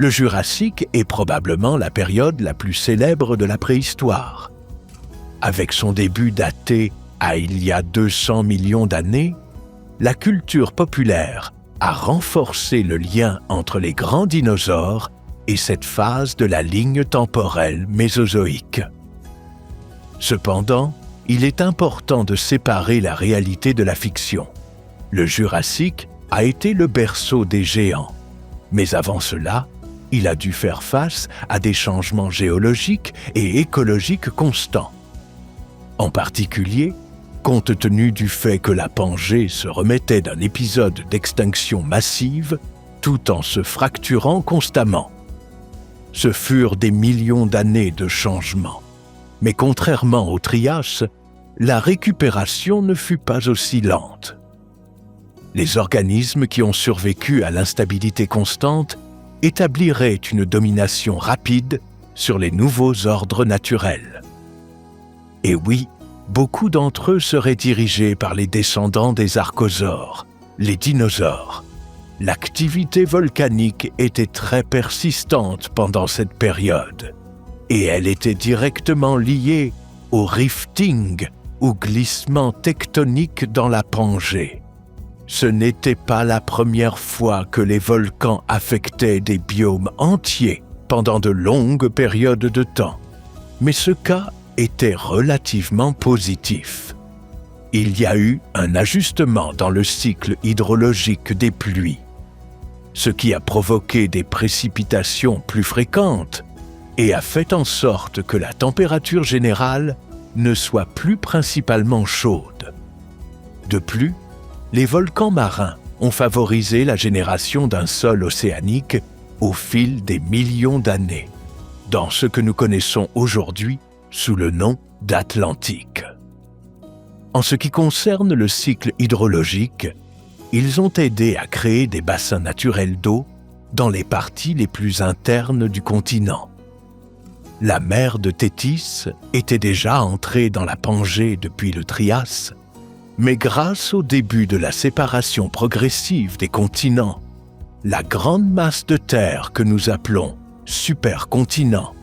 Le Jurassique est probablement la période la plus célèbre de la préhistoire. Avec son début daté à il y a 200 millions d'années, la culture populaire a renforcé le lien entre les grands dinosaures et cette phase de la ligne temporelle mésozoïque. Cependant, il est important de séparer la réalité de la fiction. Le Jurassique a été le berceau des géants, mais avant cela, il a dû faire face à des changements géologiques et écologiques constants. En particulier, compte tenu du fait que la Pangée se remettait d'un épisode d'extinction massive tout en se fracturant constamment. Ce furent des millions d'années de changements. Mais contrairement au Trias, la récupération ne fut pas aussi lente. Les organismes qui ont survécu à l'instabilité constante établiraient une domination rapide sur les nouveaux ordres naturels. Et oui, beaucoup d'entre eux seraient dirigés par les descendants des archosaures, les dinosaures. L'activité volcanique était très persistante pendant cette période, et elle était directement liée au rifting, ou glissement tectonique dans la Pangée. Ce n'était pas la première fois que les volcans affectaient des biomes entiers pendant de longues périodes de temps, mais ce cas était relativement positif. Il y a eu un ajustement dans le cycle hydrologique des pluies, ce qui a provoqué des précipitations plus fréquentes et a fait en sorte que la température générale ne soit plus principalement chaude. De plus, les volcans marins ont favorisé la génération d'un sol océanique au fil des millions d'années, dans ce que nous connaissons aujourd'hui sous le nom d'Atlantique. En ce qui concerne le cycle hydrologique, ils ont aidé à créer des bassins naturels d'eau dans les parties les plus internes du continent. La mer de Thétis était déjà entrée dans la Pangée depuis le Trias, mais grâce au début de la séparation progressive des continents, la grande masse de terre que nous appelons supercontinent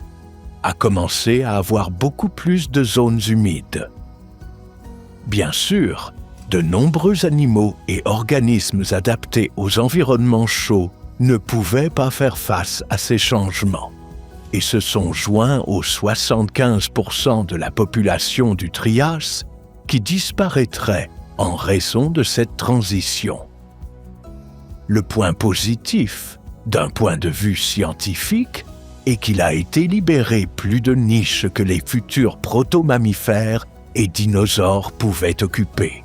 a commencé à avoir beaucoup plus de zones humides. Bien sûr, de nombreux animaux et organismes adaptés aux environnements chauds ne pouvaient pas faire face à ces changements et se sont joints aux 75% de la population du Trias qui disparaîtrait en raison de cette transition. Le point positif, d'un point de vue scientifique, est qu'il a été libéré plus de niches que les futurs proto-mammifères et dinosaures pouvaient occuper.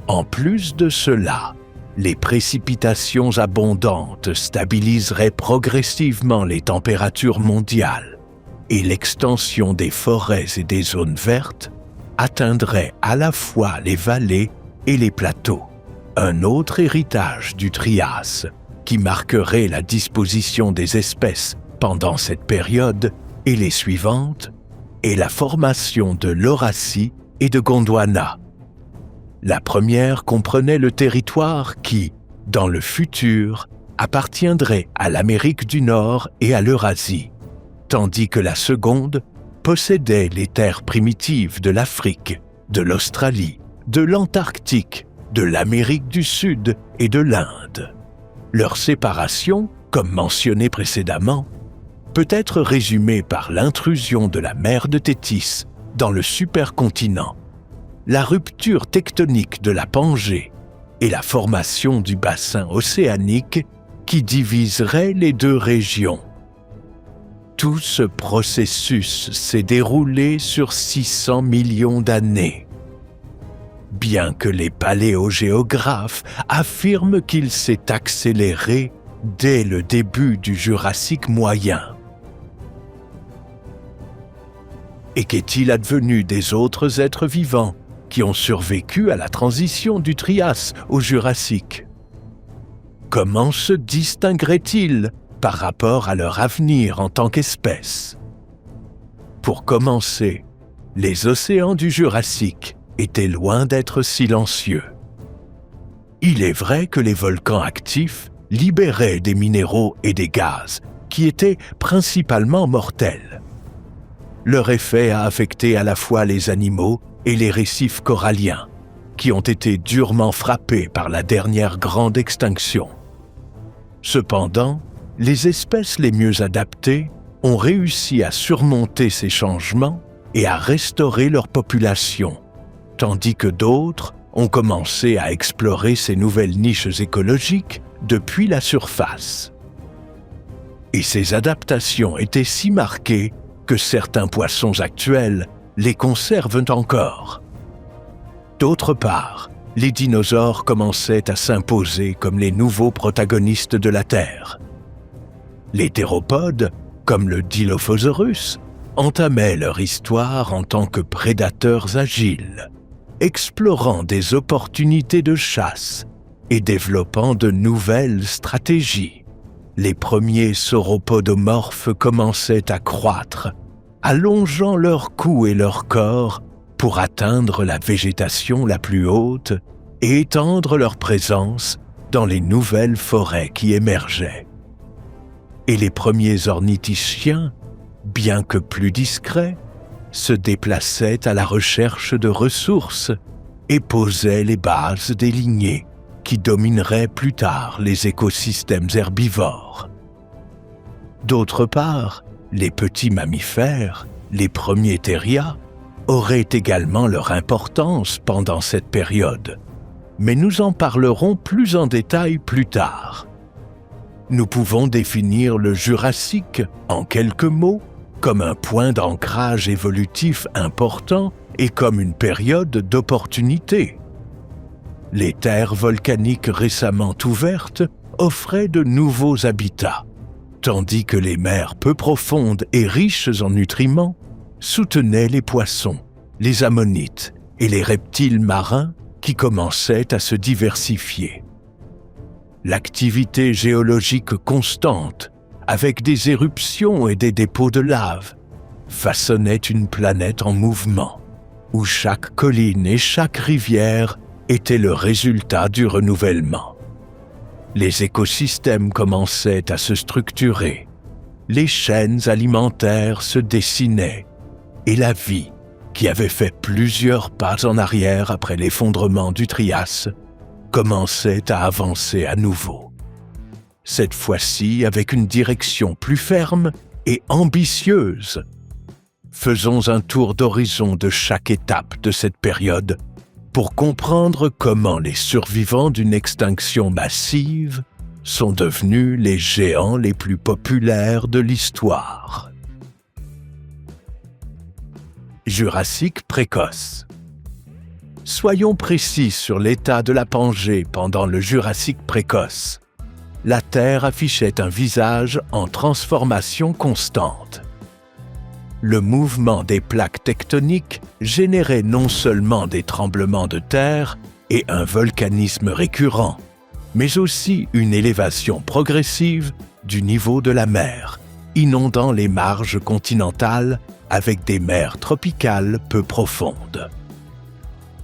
En plus de cela, les précipitations abondantes stabiliseraient progressivement les températures mondiales et l'extension des forêts et des zones vertes atteindrait à la fois les vallées et les plateaux, un autre héritage du Trias qui marquerait la disposition des espèces pendant cette période et les suivantes, et la formation de l'Eurasie et de Gondwana. La première comprenait le territoire qui, dans le futur, appartiendrait à l'Amérique du Nord et à l'Eurasie, tandis que la seconde possédait les terres primitives de l'Afrique, de l'Australie, de l'Antarctique, de l'Amérique du Sud et de l'Inde. Leur séparation, comme mentionné précédemment, peut être résumée par l'intrusion de la mer de Thétis dans le supercontinent, la rupture tectonique de la Pangée et la formation du bassin océanique qui diviserait les deux régions. Tout ce processus s'est déroulé sur 600 millions d'années. Bien que les paléogéographes affirment qu'il s'est accéléré dès le début du Jurassique moyen. Et qu'est-il advenu des autres êtres vivants qui ont survécu à la transition du Trias au Jurassique? Comment se distingueraient-ils par rapport à leur avenir en tant qu'espèce? Pour commencer, les océans du Jurassique étaient loin d'être silencieux. Il est vrai que les volcans actifs libérait des minéraux et des gaz qui étaient principalement mortels. Leur effet a affecté à la fois les animaux et les récifs coralliens, qui ont été durement frappés par la dernière grande extinction. Cependant, les espèces les mieux adaptées ont réussi à surmonter ces changements et à restaurer leur population, tandis que d'autres ont commencé à explorer ces nouvelles niches écologiques depuis la surface. Et ces adaptations étaient si marquées que certains poissons actuels les conservent encore. D'autre part, les dinosaures commençaient à s'imposer comme les nouveaux protagonistes de la Terre. Les théropodes, comme le Dilophosaurus, entamaient leur histoire en tant que prédateurs agiles, explorant des opportunités de chasse et développant de nouvelles stratégies. Les premiers sauropodomorphes commençaient à croître, allongeant leur cou et leur corps pour atteindre la végétation la plus haute et étendre leur présence dans les nouvelles forêts qui émergeaient. Et les premiers ornithischiens, bien que plus discrets, se déplaçaient à la recherche de ressources et posaient les bases des lignées qui domineraient plus tard les écosystèmes herbivores. D'autre part, les petits mammifères, les premiers thérias, auraient également leur importance pendant cette période, mais nous en parlerons plus en détail plus tard. Nous pouvons définir le Jurassique, en quelques mots, comme un point d'ancrage évolutif important et comme une période d'opportunité. Les terres volcaniques récemment ouvertes offraient de nouveaux habitats, tandis que les mers peu profondes et riches en nutriments soutenaient les poissons, les ammonites et les reptiles marins qui commençaient à se diversifier. L'activité géologique constante, avec des éruptions et des dépôts de lave, façonnait une planète en mouvement, où chaque colline et chaque rivière étaient le résultat du renouvellement. Les écosystèmes commençaient à se structurer, les chaînes alimentaires se dessinaient, et la vie, qui avait fait plusieurs pas en arrière après l'effondrement du Trias, commençait à avancer à nouveau. Cette fois-ci avec une direction plus ferme et ambitieuse. Faisons un tour d'horizon de chaque étape de cette période pour comprendre comment les survivants d'une extinction massive sont devenus les géants les plus populaires de l'histoire. Jurassique précoce. Soyons précis sur l'état de la Pangée pendant le Jurassique précoce. La Terre affichait un visage en transformation constante. Le mouvement des plaques tectoniques générait non seulement des tremblements de terre et un volcanisme récurrent, mais aussi une élévation progressive du niveau de la mer, inondant les marges continentales avec des mers tropicales peu profondes.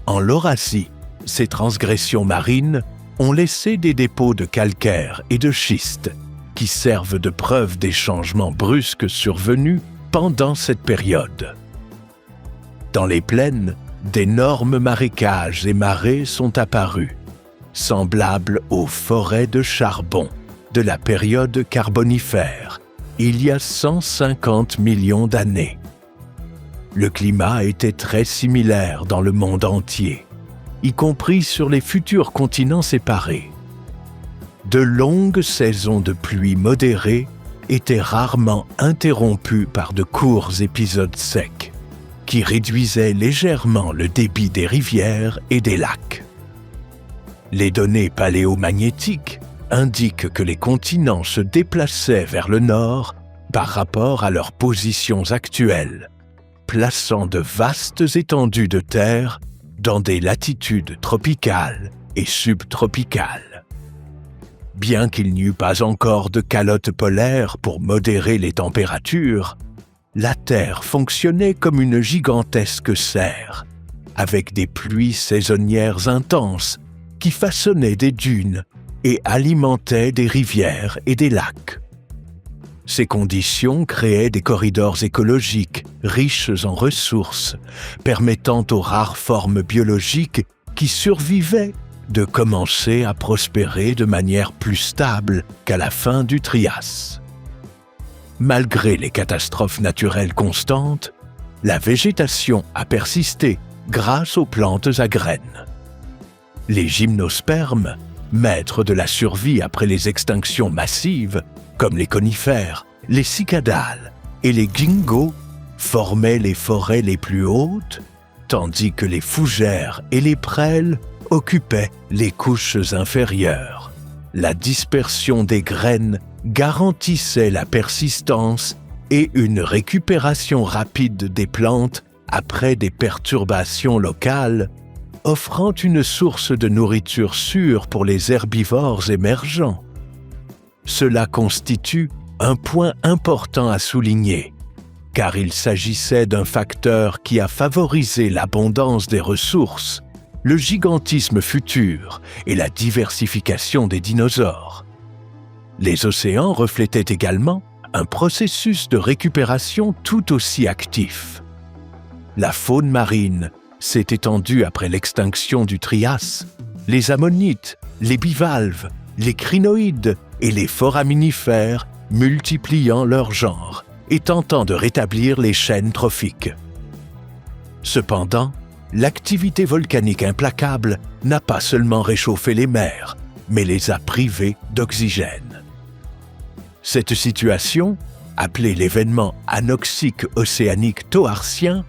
En Laurasie, ces transgressions marines ont laissé des dépôts de calcaire et de schiste qui servent de preuve des changements brusques survenus pendant cette période. Dans les plaines, d'énormes marécages et marais sont apparus, semblables aux forêts de charbon de la période carbonifère, il y a 150 millions d'années. Le climat était très similaire dans le monde entier, y compris sur les futurs continents séparés. De longues saisons de pluie modérées étaient rarement interrompues par de courts épisodes secs, qui réduisaient légèrement le débit des rivières et des lacs. Les données paléomagnétiques indiquent que les continents se déplaçaient vers le nord par rapport à leurs positions actuelles, plaçant de vastes étendues de terre dans des latitudes tropicales et subtropicales. Bien qu'il n'y eût pas encore de calotte polaire pour modérer les températures, la Terre fonctionnait comme une gigantesque serre, avec des pluies saisonnières intenses qui façonnaient des dunes et alimentaient des rivières et des lacs. Ces conditions créaient des corridors écologiques riches en ressources, permettant aux rares formes biologiques qui survivaient de commencer à prospérer de manière plus stable qu'à la fin du Trias. Malgré les catastrophes naturelles constantes, la végétation a persisté grâce aux plantes à graines. Les gymnospermes, maîtres de la survie après les extinctions massives, comme les conifères, les cicadales et les gingos, formaient les forêts les plus hautes, tandis que les fougères et les prêles occupaient les couches inférieures. La dispersion des graines garantissait la persistance et une récupération rapide des plantes après des perturbations locales, offrant une source de nourriture sûre pour les herbivores émergents. Cela constitue un point important à souligner, car il s'agissait d'un facteur qui a favorisé l'abondance des ressources, le gigantisme futur et la diversification des dinosaures. Les océans reflétaient également un processus de récupération tout aussi actif. La faune marine s'est étendue après l'extinction du Trias. Les ammonites, les bivalves, les crinoïdes et les foraminifères multipliant leur genre et tentant de rétablir les chaînes trophiques. Cependant, l'activité volcanique implacable n'a pas seulement réchauffé les mers, mais les a privées d'oxygène. Cette situation, appelée l'événement anoxique océanique toarcien,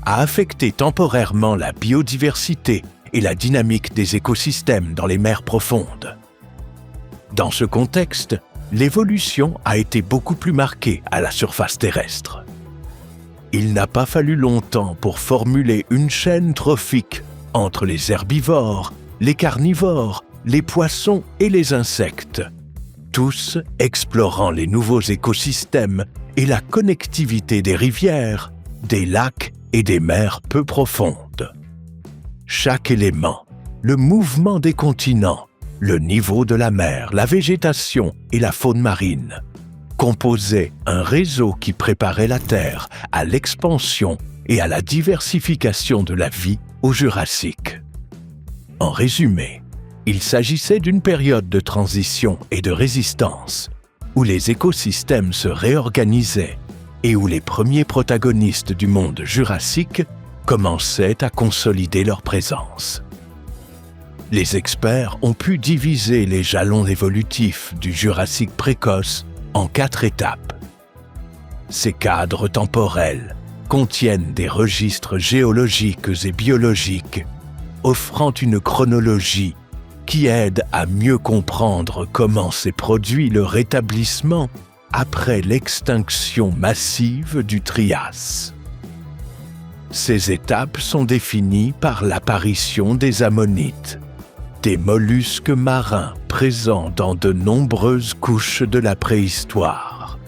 a affecté temporairement la biodiversité et la dynamique des écosystèmes dans les mers profondes. Dans ce contexte, l'évolution a été beaucoup plus marquée à la surface terrestre. Il n'a pas fallu longtemps pour formuler une chaîne trophique entre les herbivores, les carnivores, les poissons et les insectes, tous explorant les nouveaux écosystèmes et la connectivité des rivières, des lacs et des mers peu profondes. Chaque élément, le mouvement des continents, le niveau de la mer, la végétation et la faune marine, composait un réseau qui préparait la Terre à l'expansion et à la diversification de la vie au Jurassique. En résumé, il s'agissait d'une période de transition et de résistance, où les écosystèmes se réorganisaient et où les premiers protagonistes du monde jurassique commençaient à consolider leur présence. Les experts ont pu diviser les jalons évolutifs du Jurassique précoce en 4 étapes. Ces cadres temporels contiennent des registres géologiques et biologiques, offrant une chronologie qui aide à mieux comprendre comment s'est produit le rétablissement après l'extinction massive du Trias. Ces étapes sont définies par l'apparition des ammonites, des mollusques marins présents dans de nombreuses couches de la préhistoire.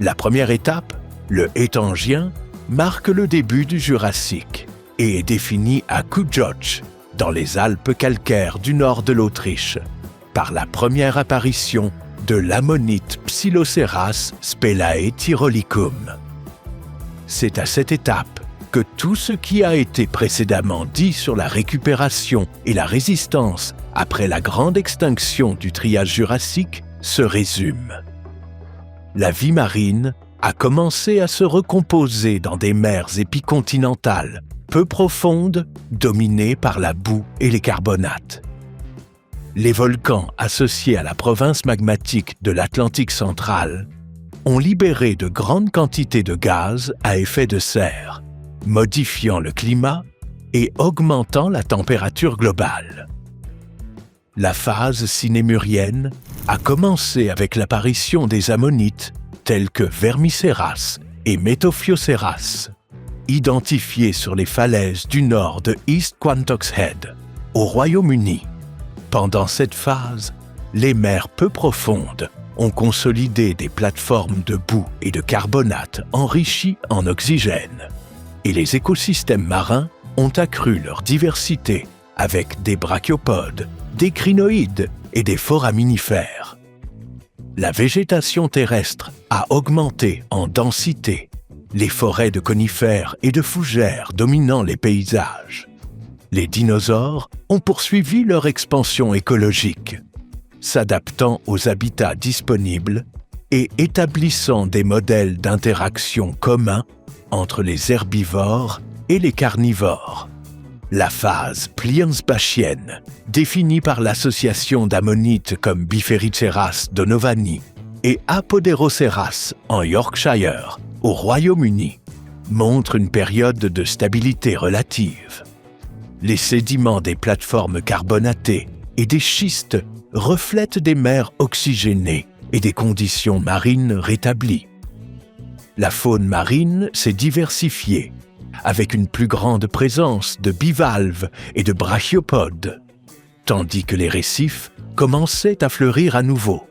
La première étape, le Étangien, marque le début du Jurassique et est définie à Kujoj, dans les Alpes calcaires du nord de l'Autriche, par la première apparition de l'ammonite Psiloceras spellae tyrolicum. C'est à cette étape que tout ce qui a été précédemment dit sur la récupération et la résistance après la grande extinction du Trias jurassique se résume. La vie marine a commencé à se recomposer dans des mers épicontinentales peu profondes, dominées par la boue et les carbonates. Les volcans associés à la province magmatique de l'Atlantique central ont libéré de grandes quantités de gaz à effet de serre, modifiant le climat et augmentant la température globale. La phase sinémurienne a commencé avec l'apparition des ammonites tels que Vermiceras et Metophioceras, identifiés sur les falaises du nord de East Quantock Head, au Royaume-Uni. Pendant cette phase, les mers peu profondes ont consolidé des plateformes de boue et de carbonate enrichies en oxygène, et les écosystèmes marins ont accru leur diversité avec des brachiopodes, des crinoïdes et des foraminifères. La végétation terrestre a augmenté en densité, les forêts de conifères et de fougères dominant les paysages. Les dinosaures ont poursuivi leur expansion écologique, s'adaptant aux habitats disponibles et établissant des modèles d'interaction communs entre les herbivores et les carnivores. La phase pliensbachienne, définie par l'association d'ammonites comme Bifericeras donovani et Apoderoceras en Yorkshire, au Royaume-Uni, montre une période de stabilité relative. Les sédiments des plateformes carbonatées et des schistes reflètent des mers oxygénées et des conditions marines rétablies. La faune marine s'est diversifiée, avec une plus grande présence de bivalves et de brachiopodes, tandis que les récifs commençaient à fleurir à nouveau.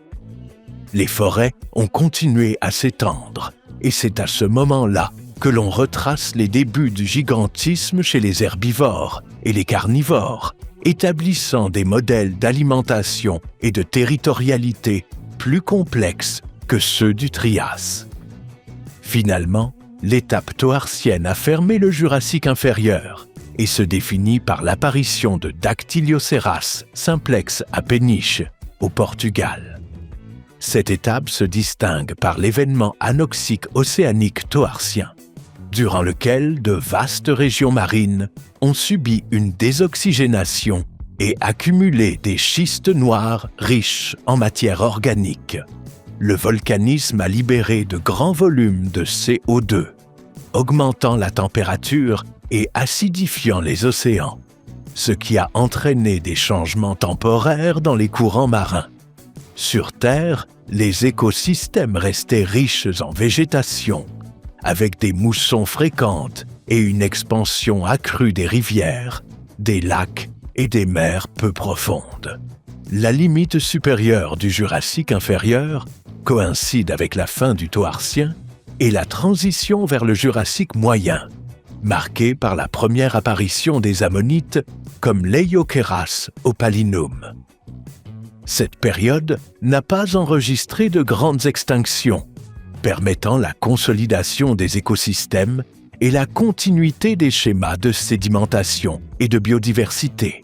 Les forêts ont continué à s'étendre, et c'est à ce moment-là que l'on retrace les débuts du gigantisme chez les herbivores et les carnivores, établissant des modèles d'alimentation et de territorialité plus complexes que ceux du Trias. Finalement, l'étape toarcienne a fermé le Jurassique inférieur et se définit par l'apparition de Dactylioceras simplex à Péniche, au Portugal. Cette étape se distingue par l'événement anoxique océanique toarcien, durant lequel de vastes régions marines ont subi une désoxygénation et accumulé des schistes noirs riches en matière organique. Le volcanisme a libéré de grands volumes de CO2, augmentant la température et acidifiant les océans, ce qui a entraîné des changements temporaires dans les courants marins. Sur Terre, les écosystèmes restaient riches en végétation, avec des moussons fréquentes et une expansion accrue des rivières, des lacs et des mers peu profondes. La limite supérieure du Jurassique inférieur coïncide avec la fin du Toarcien et la transition vers le Jurassique moyen, marquée par la première apparition des ammonites comme l'Eiokeras opalinum. Cette période n'a pas enregistré de grandes extinctions, permettant la consolidation des écosystèmes et la continuité des schémas de sédimentation et de biodiversité.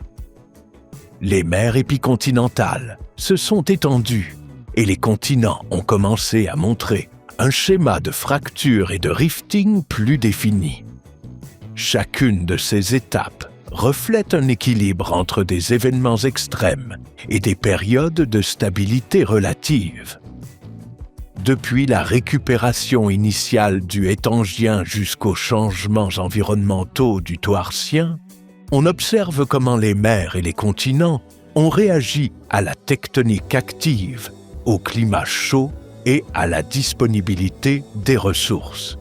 Les mers épicontinentales se sont étendues et les continents ont commencé à montrer un schéma de fracture et de rifting plus défini. Chacune de ces étapes reflète un équilibre entre des événements extrêmes et des périodes de stabilité relative. Depuis la récupération initiale du Étangien jusqu'aux changements environnementaux du Toarcien, on observe comment les mers et les continents ont réagi à la tectonique active, au climat chaud et à la disponibilité des ressources.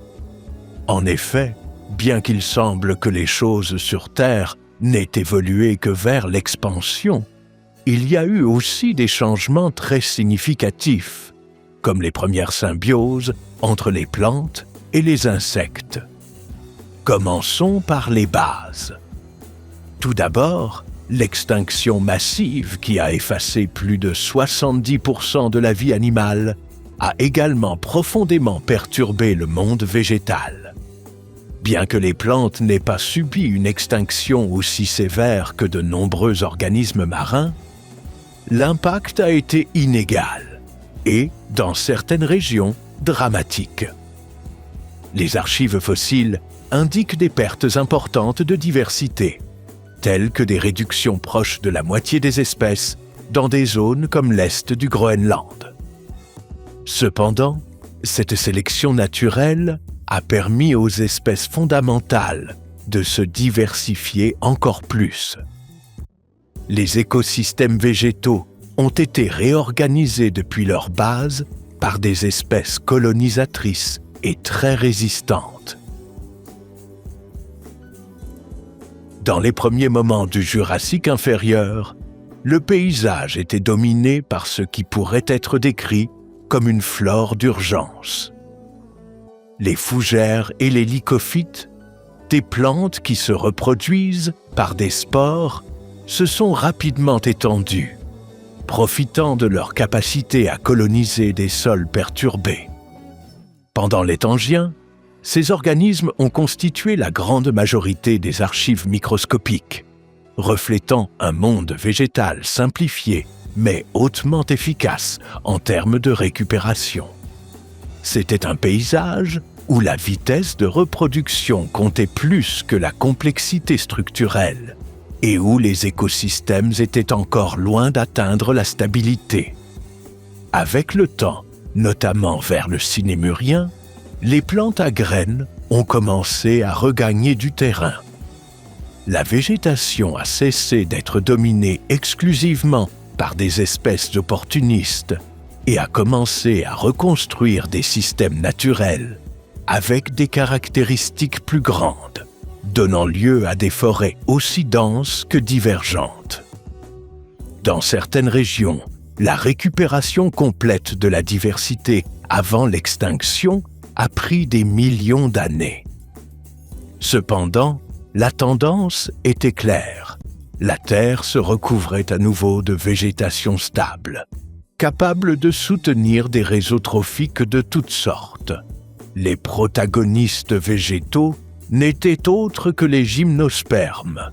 En effet, bien qu'il semble que les choses sur Terre n'aient évolué que vers l'expansion, il y a eu aussi des changements très significatifs, comme les premières symbioses entre les plantes et les insectes. Commençons par les bases. Tout d'abord, l'extinction massive qui a effacé plus de 70% de la vie animale a également profondément perturbé le monde végétal. Bien que les plantes n'aient pas subi une extinction aussi sévère que de nombreux organismes marins, l'impact a été inégal et, dans certaines régions, dramatique. Les archives fossiles indiquent des pertes importantes de diversité, telles que des réductions proches de la moitié des espèces dans des zones comme l'est du Groenland. Cependant, cette sélection naturelle a permis aux espèces fondamentales de se diversifier encore plus. Les écosystèmes végétaux ont été réorganisés depuis leur base par des espèces colonisatrices et très résistantes. Dans les premiers moments du Jurassique inférieur, le paysage était dominé par ce qui pourrait être décrit comme une flore d'urgence. Les fougères et les lycophytes, des plantes qui se reproduisent par des spores, se sont rapidement étendus, profitant de leur capacité à coloniser des sols perturbés. Pendant les Tangiens, ces organismes ont constitué la grande majorité des archives microscopiques, reflétant un monde végétal simplifié mais hautement efficace en termes de récupération. C'était un paysage où la vitesse de reproduction comptait plus que la complexité structurelle et où les écosystèmes étaient encore loin d'atteindre la stabilité. Avec le temps, notamment vers le Sinémurien, les plantes à graines ont commencé à regagner du terrain. La végétation a cessé d'être dominée exclusivement par des espèces opportunistes et a commencé à reconstruire des systèmes naturels avec des caractéristiques plus grandes, donnant lieu à des forêts aussi denses que divergentes. Dans certaines régions, la récupération complète de la diversité avant l'extinction a pris des millions d'années. Cependant, la tendance était claire. La Terre se recouvrait à nouveau de végétation stable, capable de soutenir des réseaux trophiques de toutes sortes. Les protagonistes végétaux n'étaient autres que les gymnospermes,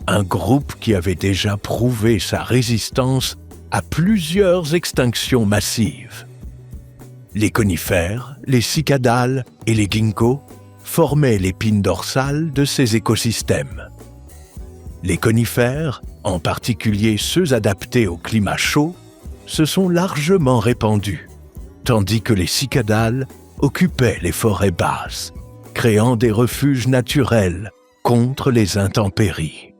un groupe qui avait déjà prouvé sa résistance à plusieurs extinctions massives. Les conifères, les cicadales et les ginkgos formaient l'épine dorsale de ces écosystèmes. Les conifères, en particulier ceux adaptés au climat chaud, se sont largement répandus, tandis que les cicadales occupaient les forêts basses, créant des refuges naturels contre les intempéries.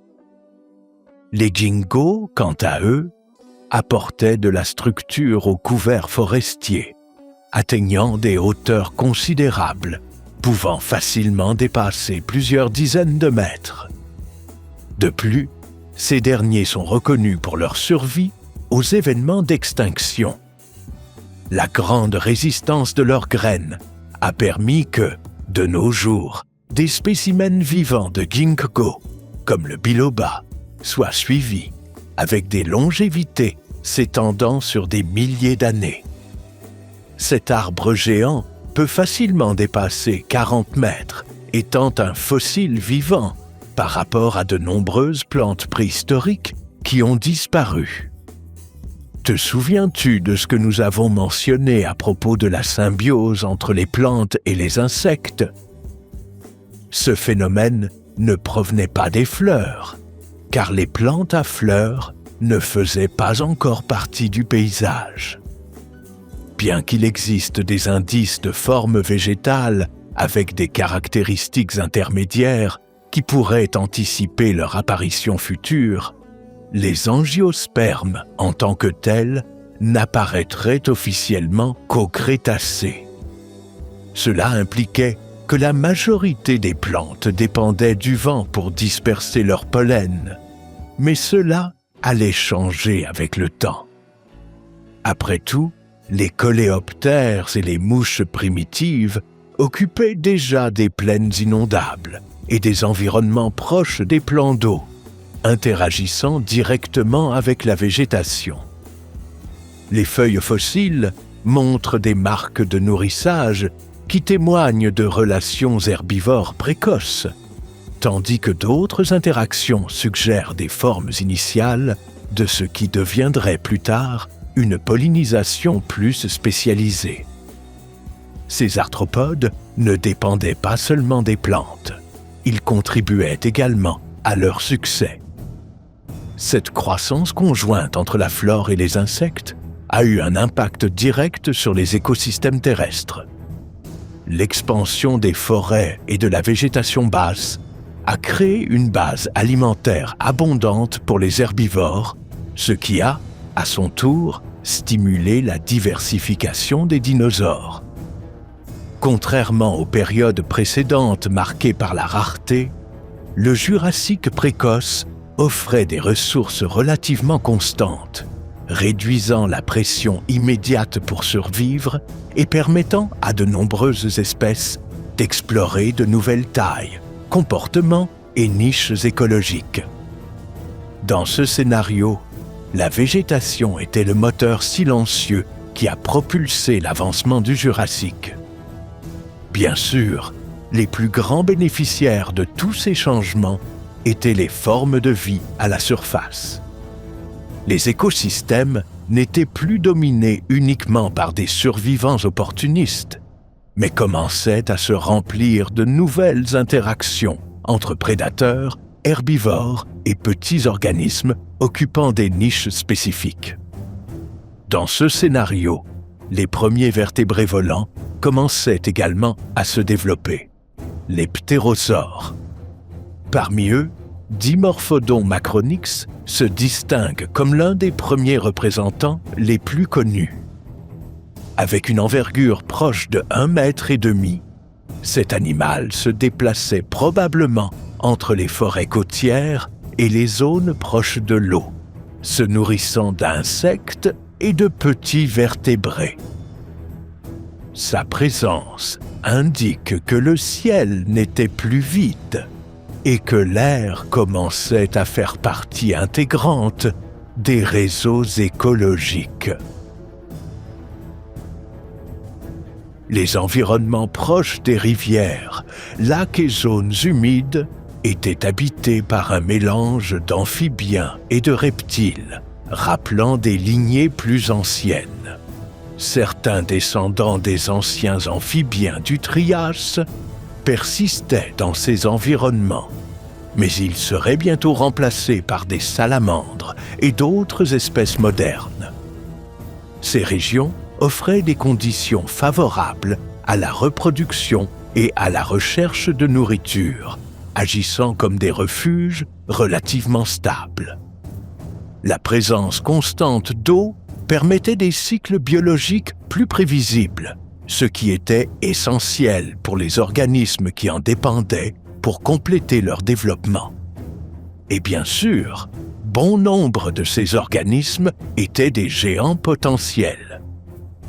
Les ginkgos, quant à eux, apportaient de la structure aux couverts forestiers, atteignant des hauteurs considérables, pouvant facilement dépasser plusieurs dizaines de mètres. De plus, ces derniers sont reconnus pour leur survie aux événements d'extinction. La grande résistance de leurs graines a permis que, de nos jours, des spécimens vivants de ginkgo, comme le biloba, soient suivis, avec des longévités s'étendant sur des milliers d'années. Cet arbre géant peut facilement dépasser 40 mètres, étant un fossile vivant par rapport à de nombreuses plantes préhistoriques qui ont disparu. Te souviens-tu de ce que nous avons mentionné à propos de la symbiose entre les plantes et les insectes? Ce phénomène ne provenait pas des fleurs, car les plantes à fleurs ne faisaient pas encore partie du paysage. Bien qu'il existe des indices de forme végétale avec des caractéristiques intermédiaires qui pourraient anticiper leur apparition future, les angiospermes, en tant que tels, n'apparaîtraient officiellement qu'au Crétacé. Cela impliquait que la majorité des plantes dépendaient du vent pour disperser leur pollen, mais cela allait changer avec le temps. Après tout, les coléoptères et les mouches primitives occupaient déjà des plaines inondables et des environnements proches des plans d'eau, interagissant directement avec la végétation. Les feuilles fossiles montrent des marques de nourrissage qui témoignent de relations herbivores précoces, tandis que d'autres interactions suggèrent des formes initiales de ce qui deviendrait plus tard une pollinisation plus spécialisée. Ces arthropodes ne dépendaient pas seulement des plantes, ils contribuaient également à leur succès. Cette croissance conjointe entre la flore et les insectes a eu un impact direct sur les écosystèmes terrestres. L'expansion des forêts et de la végétation basse a créé une base alimentaire abondante pour les herbivores, ce qui a, à son tour, stimulé la diversification des dinosaures. Contrairement aux périodes précédentes marquées par la rareté, le Jurassique précoce offrait des ressources relativement constantes, réduisant la pression immédiate pour survivre et permettant à de nombreuses espèces d'explorer de nouvelles tailles, comportements et niches écologiques. Dans ce scénario, la végétation était le moteur silencieux qui a propulsé l'avancement du Jurassique. Bien sûr, les plus grands bénéficiaires de tous ces changements étaient les formes de vie à la surface. Les écosystèmes n'étaient plus dominés uniquement par des survivants opportunistes, mais commençaient à se remplir de nouvelles interactions entre prédateurs, herbivores et petits organismes occupant des niches spécifiques. Dans ce scénario, les premiers vertébrés volants commençaient également à se développer, les ptérosaures. Parmi eux, Dimorphodon macronix se distingue comme l'un des premiers représentants les plus connus. Avec une envergure proche de 1,5 mètre, cet animal se déplaçait probablement entre les forêts côtières et les zones proches de l'eau, se nourrissant d'insectes et de petits vertébrés. Sa présence indique que le ciel n'était plus vide et que l'air commençait à faire partie intégrante des réseaux écologiques. Les environnements proches des rivières, lacs et zones humides étaient habités par un mélange d'amphibiens et de reptiles, rappelant des lignées plus anciennes. Certains descendants des anciens amphibiens du Trias persistaient dans ces environnements, mais ils seraient bientôt remplacés par des salamandres et d'autres espèces modernes. Ces régions offraient des conditions favorables à la reproduction et à la recherche de nourriture, agissant comme des refuges relativement stables. La présence constante d'eau permettait des cycles biologiques plus prévisibles, ce qui était essentiel pour les organismes qui en dépendaient pour compléter leur développement. Et bien sûr, bon nombre de ces organismes étaient des géants potentiels.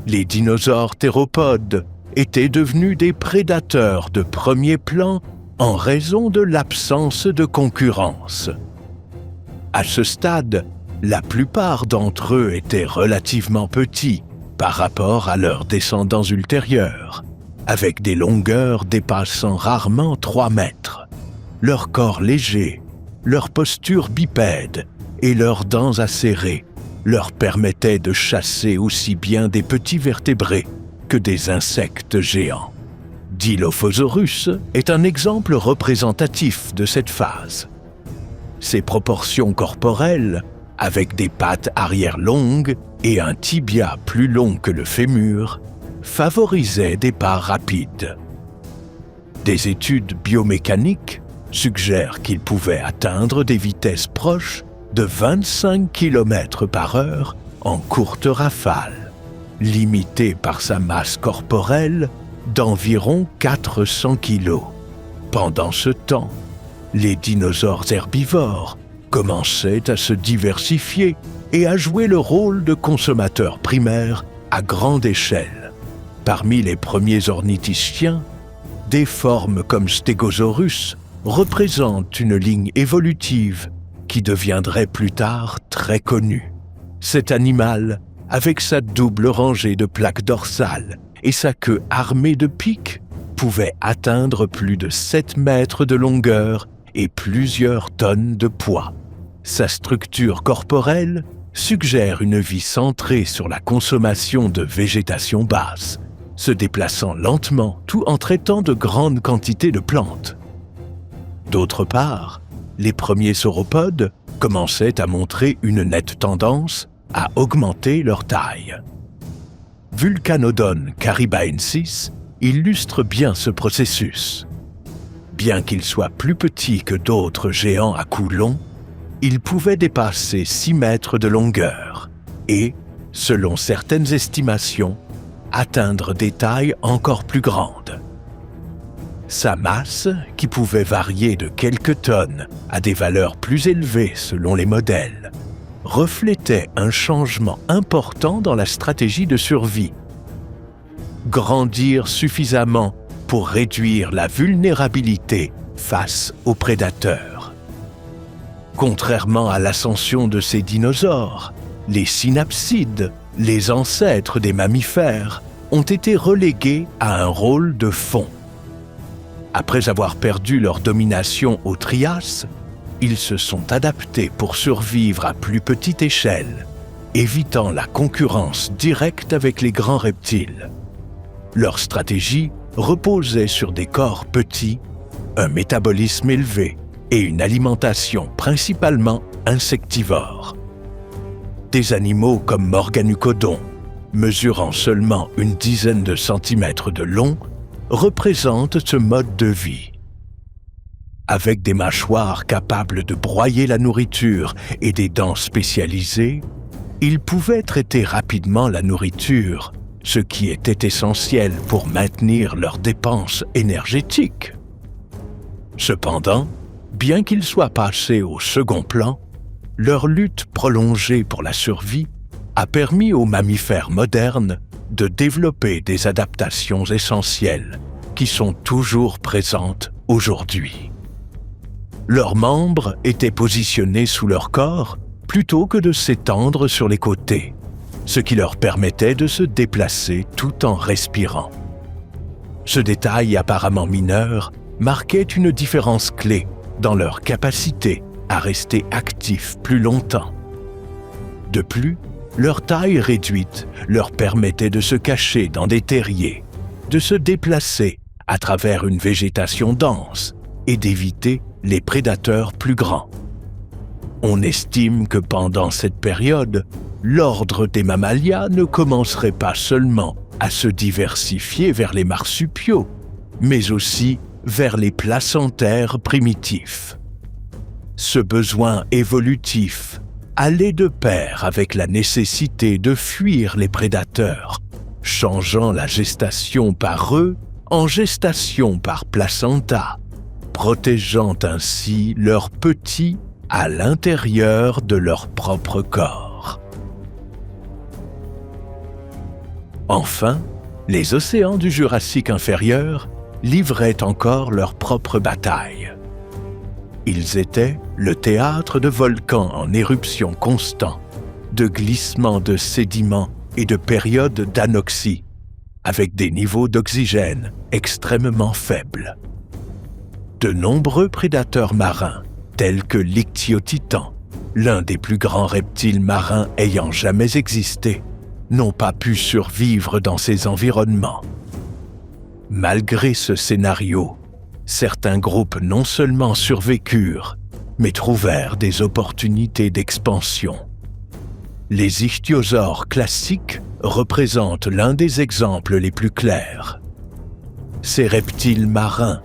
Les dinosaures théropodes étaient devenus des prédateurs de premier plan en raison de l'absence de concurrence. À ce stade, la plupart d'entre eux étaient relativement petits par rapport à leurs descendants ultérieurs, avec des longueurs dépassant rarement 3 mètres. Leur corps léger, leur posture bipède et leurs dents acérées leur permettaient de chasser aussi bien des petits vertébrés que des insectes géants. Dilophosaurus est un exemple représentatif de cette phase. Ses proportions corporelles, avec des pattes arrière longues et un tibia plus long que le fémur, favorisaient des pas rapides. Des études biomécaniques suggèrent qu'il pouvait atteindre des vitesses proches de 25 km/h en courte rafale, limité par sa masse corporelle d'environ 400 kg. Pendant ce temps, les dinosaures herbivores commençaient à se diversifier et à jouer le rôle de consommateurs primaires à grande échelle. Parmi les premiers ornithischiens, des formes comme Stegosaurus représentent une ligne évolutive qui deviendrait plus tard très connue. Cet animal, avec sa double rangée de plaques dorsales et sa queue armée de pics, pouvait atteindre plus de 7 mètres de longueur et plusieurs tonnes de poids. Sa structure corporelle suggère une vie centrée sur la consommation de végétation basse, se déplaçant lentement tout en traitant de grandes quantités de plantes. D'autre part, les premiers sauropodes commençaient à montrer une nette tendance à augmenter leur taille. Vulcanodon caribaensis illustre bien ce processus. Bien qu'il soit plus petit que d'autres géants à cou long, il pouvait dépasser 6 mètres de longueur et, selon certaines estimations, atteindre des tailles encore plus grandes. Sa masse, qui pouvait varier de quelques tonnes à des valeurs plus élevées selon les modèles, reflétait un changement important dans la stratégie de survie. Grandir suffisamment pour réduire la vulnérabilité face aux prédateurs. Contrairement à l'ascension de ces dinosaures, les synapsides, les ancêtres des mammifères, ont été relégués à un rôle de fond. Après avoir perdu leur domination au Trias, ils se sont adaptés pour survivre à plus petite échelle, évitant la concurrence directe avec les grands reptiles. Leur stratégie reposait sur des corps petits, un métabolisme élevé et une alimentation principalement insectivore. Des animaux comme Morganeucodon, mesurant seulement une dizaine de centimètres de long, représentent ce mode de vie. Avec des mâchoires capables de broyer la nourriture et des dents spécialisées, ils pouvaient traiter rapidement la nourriture, ce qui était essentiel pour maintenir leurs dépenses énergétiques. Cependant, bien qu'ils soient passés au second plan, leur lutte prolongée pour la survie a permis aux mammifères modernes de développer des adaptations essentielles qui sont toujours présentes aujourd'hui. Leurs membres étaient positionnés sous leur corps plutôt que de s'étendre sur les côtés, ce qui leur permettait de se déplacer tout en respirant. Ce détail apparemment mineur marquait une différence clé dans leur capacité à rester actifs plus longtemps. De plus, leur taille réduite leur permettait de se cacher dans des terriers, de se déplacer à travers une végétation dense et d'éviter les prédateurs plus grands. On estime que pendant cette période, l'ordre des Mammalia ne commencerait pas seulement à se diversifier vers les marsupiaux, mais aussi vers les placentaires primitifs. Ce besoin évolutif allait de pair avec la nécessité de fuir les prédateurs, changeant la gestation par œuf en gestation par placenta, protégeant ainsi leurs petits à l'intérieur de leur propre corps. Enfin, les océans du Jurassique inférieur livraient encore leur propre bataille. Ils étaient le théâtre de volcans en éruption constant, de glissements de sédiments et de périodes d'anoxie, avec des niveaux d'oxygène extrêmement faibles. De nombreux prédateurs marins, tels que l'Ichthyotitan, l'un des plus grands reptiles marins ayant jamais existé, n'ont pas pu survivre dans ces environnements. Malgré ce scénario, certains groupes non seulement survécurent, mais trouvèrent des opportunités d'expansion. Les ichthyosaures classiques représentent l'un des exemples les plus clairs. Ces reptiles marins,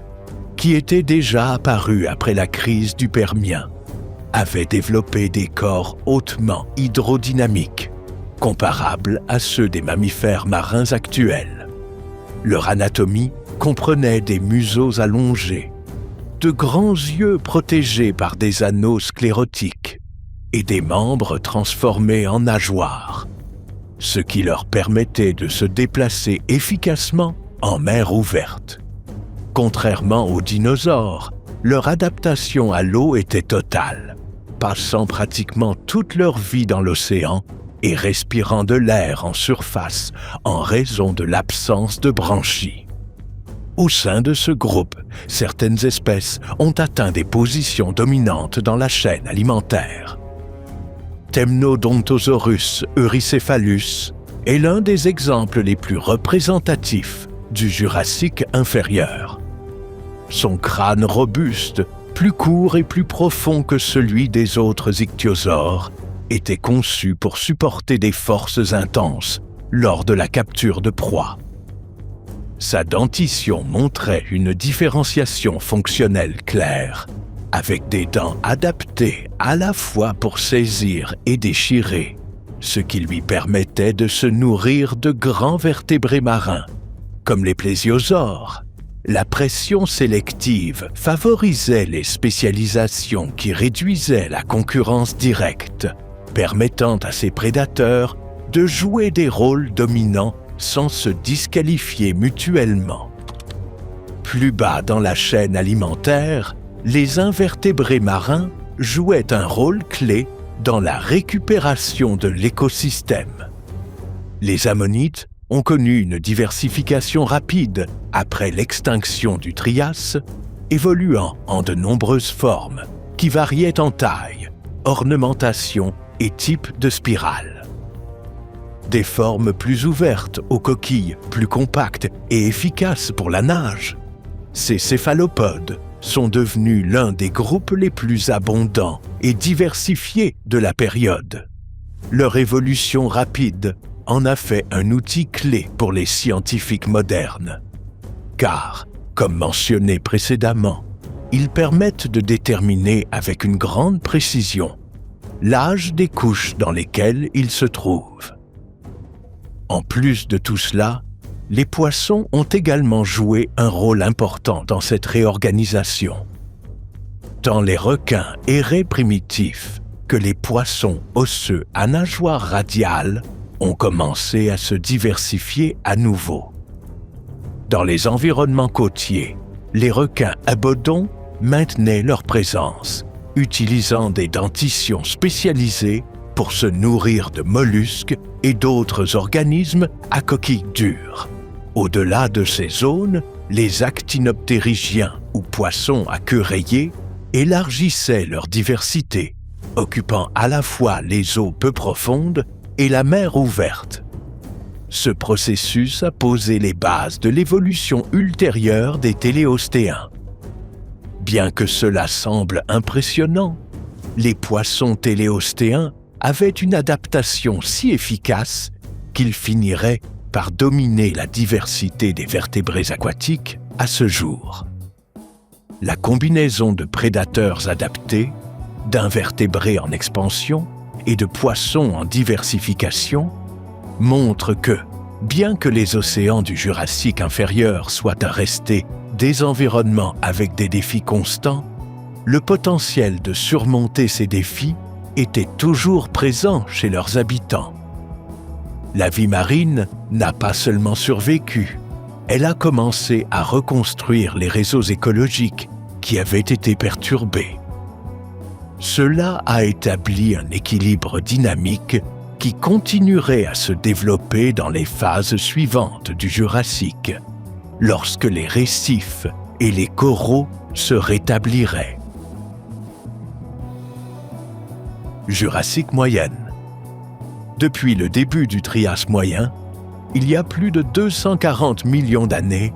qui étaient déjà apparus après la crise du Permien, avaient développé des corps hautement hydrodynamiques, comparables à ceux des mammifères marins actuels. Leur anatomie comprenait des museaux allongés, de grands yeux protégés par des anneaux sclérotiques et des membres transformés en nageoires, ce qui leur permettait de se déplacer efficacement en mer ouverte. Contrairement aux dinosaures, leur adaptation à l'eau était totale, passant pratiquement toute leur vie dans l'océan et respirant de l'air en surface en raison de l'absence de branchies. Au sein de ce groupe, certaines espèces ont atteint des positions dominantes dans la chaîne alimentaire. Temnodontosaurus eurycephalus est l'un des exemples les plus représentatifs du Jurassique inférieur. Son crâne robuste, plus court et plus profond que celui des autres ichthyosaures, était conçu pour supporter des forces intenses lors de la capture de proie. Sa dentition montrait une différenciation fonctionnelle claire, avec des dents adaptées à la fois pour saisir et déchirer, ce qui lui permettait de se nourrir de grands vertébrés marins, comme les plésiosaures. La pression sélective favorisait les spécialisations qui réduisaient la concurrence directe, permettant à ces prédateurs de jouer des rôles dominants sans se disqualifier mutuellement. Plus bas dans la chaîne alimentaire, les invertébrés marins jouaient un rôle clé dans la récupération de l'écosystème. Les ammonites ont connu une diversification rapide après l'extinction du Trias, évoluant en de nombreuses formes qui variaient en taille, ornementation et type de spirale. Des formes plus ouvertes aux coquilles, plus compactes et efficaces pour la nage, ces céphalopodes sont devenus l'un des groupes les plus abondants et diversifiés de la période. Leur évolution rapide en a fait un outil clé pour les scientifiques modernes. Car, comme mentionné précédemment, ils permettent de déterminer avec une grande précision l'âge des couches dans lesquelles ils se trouvent. En plus de tout cela, les poissons ont également joué un rôle important dans cette réorganisation. Tant les requins airés primitifs que les poissons osseux à nageoires radiales ont commencé à se diversifier à nouveau. Dans les environnements côtiers, les requins abodons maintenaient leur présence, utilisant des dentitions spécialisées pour se nourrir de mollusques et d'autres organismes à coquilles dures. Au-delà de ces zones, les actinoptérygiens ou poissons à queue rayée élargissaient leur diversité, occupant à la fois les eaux peu profondes et la mer ouverte. Ce processus a posé les bases de l'évolution ultérieure des téléostéens. Bien que cela semble impressionnant, les poissons téléostéens avaient une adaptation si efficace qu'ils finiraient par dominer la diversité des vertébrés aquatiques à ce jour. La combinaison de prédateurs adaptés, d'invertébrés en expansion et de poissons en diversification montre que, bien que les océans du Jurassique inférieur soient restés des environnements avec des défis constants, le potentiel de surmonter ces défis était toujours présent chez leurs habitants. La vie marine n'a pas seulement survécu, elle a commencé à reconstruire les réseaux écologiques qui avaient été perturbés. Cela a établi un équilibre dynamique qui continuerait à se développer dans les phases suivantes du Jurassique, lorsque les récifs et les coraux se rétabliraient. Jurassique moyenne. Depuis le début du Trias moyen, il y a plus de 240 millions d'années,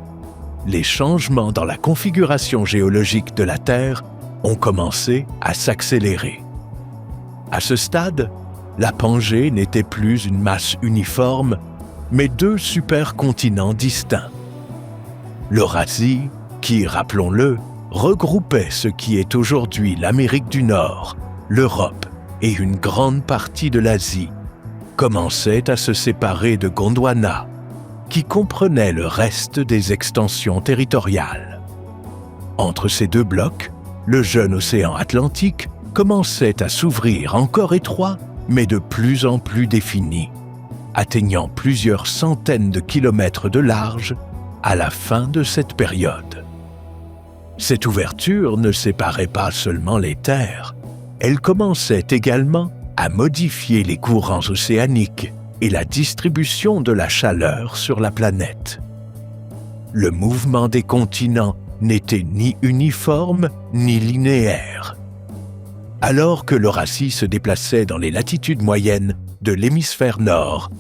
les changements dans la configuration géologique de la Terre ont commencé à s'accélérer. À ce stade, la Pangée n'était plus une masse uniforme, mais deux supercontinents distincts. L'Eurasie, qui, rappelons-le, regroupait ce qui est aujourd'hui l'Amérique du Nord, l'Europe et une grande partie de l'Asie, commençait à se séparer de Gondwana, qui comprenait le reste des extensions territoriales. Entre ces deux blocs, le jeune océan Atlantique commençait à s'ouvrir encore étroit, mais de plus en plus défini, atteignant plusieurs centaines de kilomètres de large à la fin de cette période. Cette ouverture ne séparait pas seulement les terres, elle commençait également à modifier les courants océaniques et la distribution de la chaleur sur la planète. Le mouvement des continents n'était ni uniforme ni linéaire. Alors que l'Eurasie se déplaçait dans les latitudes moyennes de l'hémisphère nord,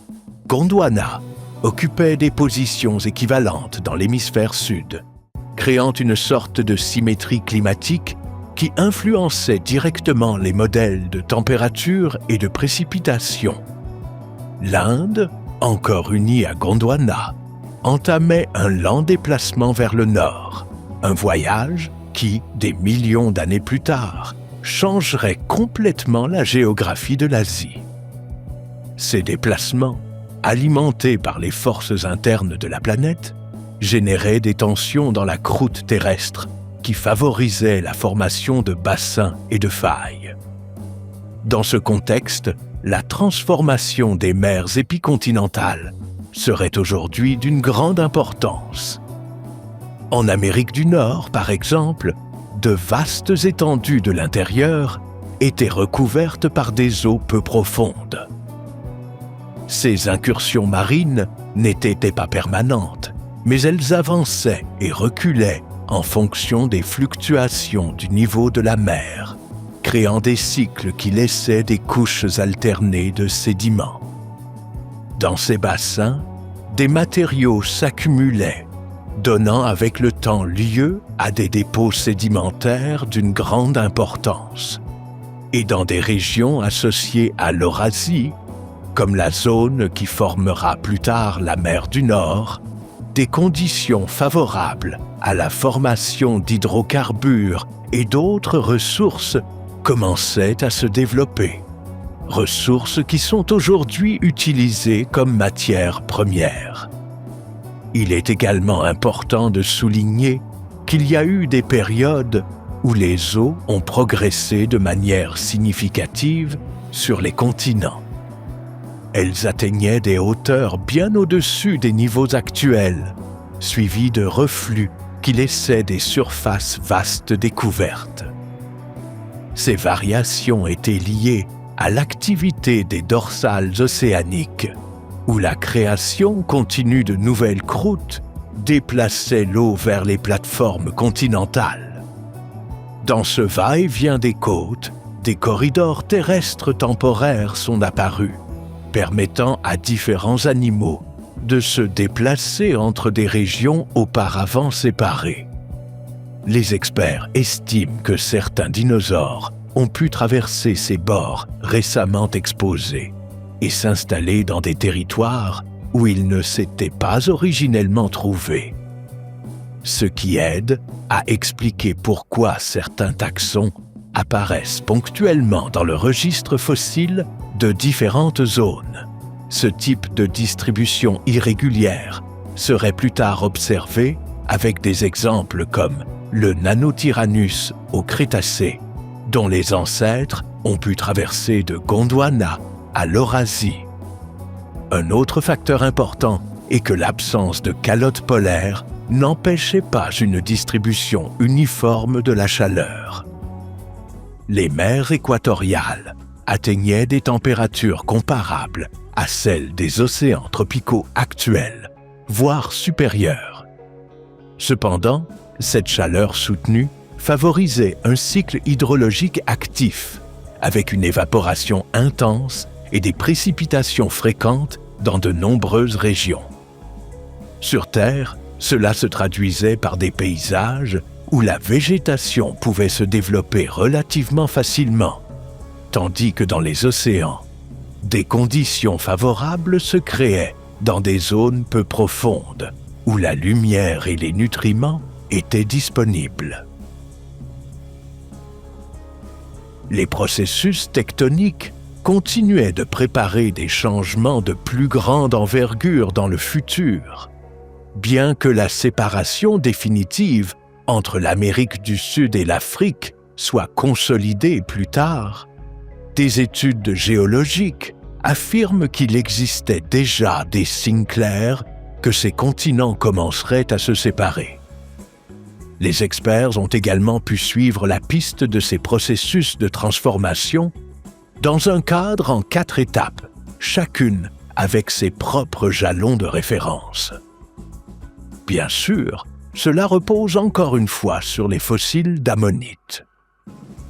Gondwana occupait des positions équivalentes dans l'hémisphère sud, créant une sorte de symétrie climatique qui influençait directement les modèles de température et de précipitation. L'Inde, encore unie à Gondwana, entamait un lent déplacement vers le nord, un voyage qui, des millions d'années plus tard, changerait complètement la géographie de l'Asie. Ces déplacements, alimentés par les forces internes de la planète, généraient des tensions dans la croûte terrestre qui favorisaient la formation de bassins et de failles. Dans ce contexte, la transformation des mers épicontinentales serait aujourd'hui d'une grande importance. En Amérique du Nord, par exemple, de vastes étendues de l'intérieur étaient recouvertes par des eaux peu profondes. Ces incursions marines n'étaient pas permanentes, mais elles avançaient et reculaient en fonction des fluctuations du niveau de la mer, créant des cycles qui laissaient des couches alternées de sédiments. Dans ces bassins, des matériaux s'accumulaient, donnant avec le temps lieu à des dépôts sédimentaires d'une grande importance. Et dans des régions associées à l'Eurasie, comme la zone qui formera plus tard la mer du Nord, des conditions favorables à la formation d'hydrocarbures et d'autres ressources commençaient à se développer, ressources qui sont aujourd'hui utilisées comme matières premières. Il est également important de souligner qu'il y a eu des périodes où les eaux ont progressé de manière significative sur les continents. Elles atteignaient des hauteurs bien au-dessus des niveaux actuels, suivies de reflux qui laissaient des surfaces vastes découvertes. Ces variations étaient liées à l'activité des dorsales océaniques, où la création continue de nouvelles croûtes déplaçait l'eau vers les plateformes continentales. Dans ce va-et-vient des côtes, des corridors terrestres temporaires sont apparus, permettant à différents animaux de se déplacer entre des régions auparavant séparées. Les experts estiment que certains dinosaures ont pu traverser ces bords récemment exposés et s'installer dans des territoires où ils ne s'étaient pas originellement trouvés. Ce qui aide à expliquer pourquoi certains taxons apparaissent ponctuellement dans le registre fossile de différentes zones. Ce type de distribution irrégulière serait plus tard observé avec des exemples comme le Nanotyrannus au Crétacé, dont les ancêtres ont pu traverser de Gondwana à l'Eurasie. Un autre facteur important est que l'absence de calotte polaire n'empêchait pas une distribution uniforme de la chaleur. Les mers équatoriales atteignaient des températures comparables à celles des océans tropicaux actuels, voire supérieures. Cependant, cette chaleur soutenue favorisait un cycle hydrologique actif, avec une évaporation intense et des précipitations fréquentes dans de nombreuses régions. Sur Terre, cela se traduisait par des paysages où la végétation pouvait se développer relativement facilement, tandis que dans les océans, des conditions favorables se créaient dans des zones peu profondes, où la lumière et les nutriments étaient disponibles. Les processus tectoniques continuaient de préparer des changements de plus grande envergure dans le futur, bien que la séparation définitive entre l'Amérique du Sud et l'Afrique soit consolidée plus tard. Des études géologiques affirment qu'il existait déjà des signes clairs que ces continents commenceraient à se séparer. Les experts ont également pu suivre la piste de ces processus de transformation dans un cadre en 4 étapes, chacune avec ses propres jalons de référence. Bien sûr, cela repose encore une fois sur les fossiles d'ammonite.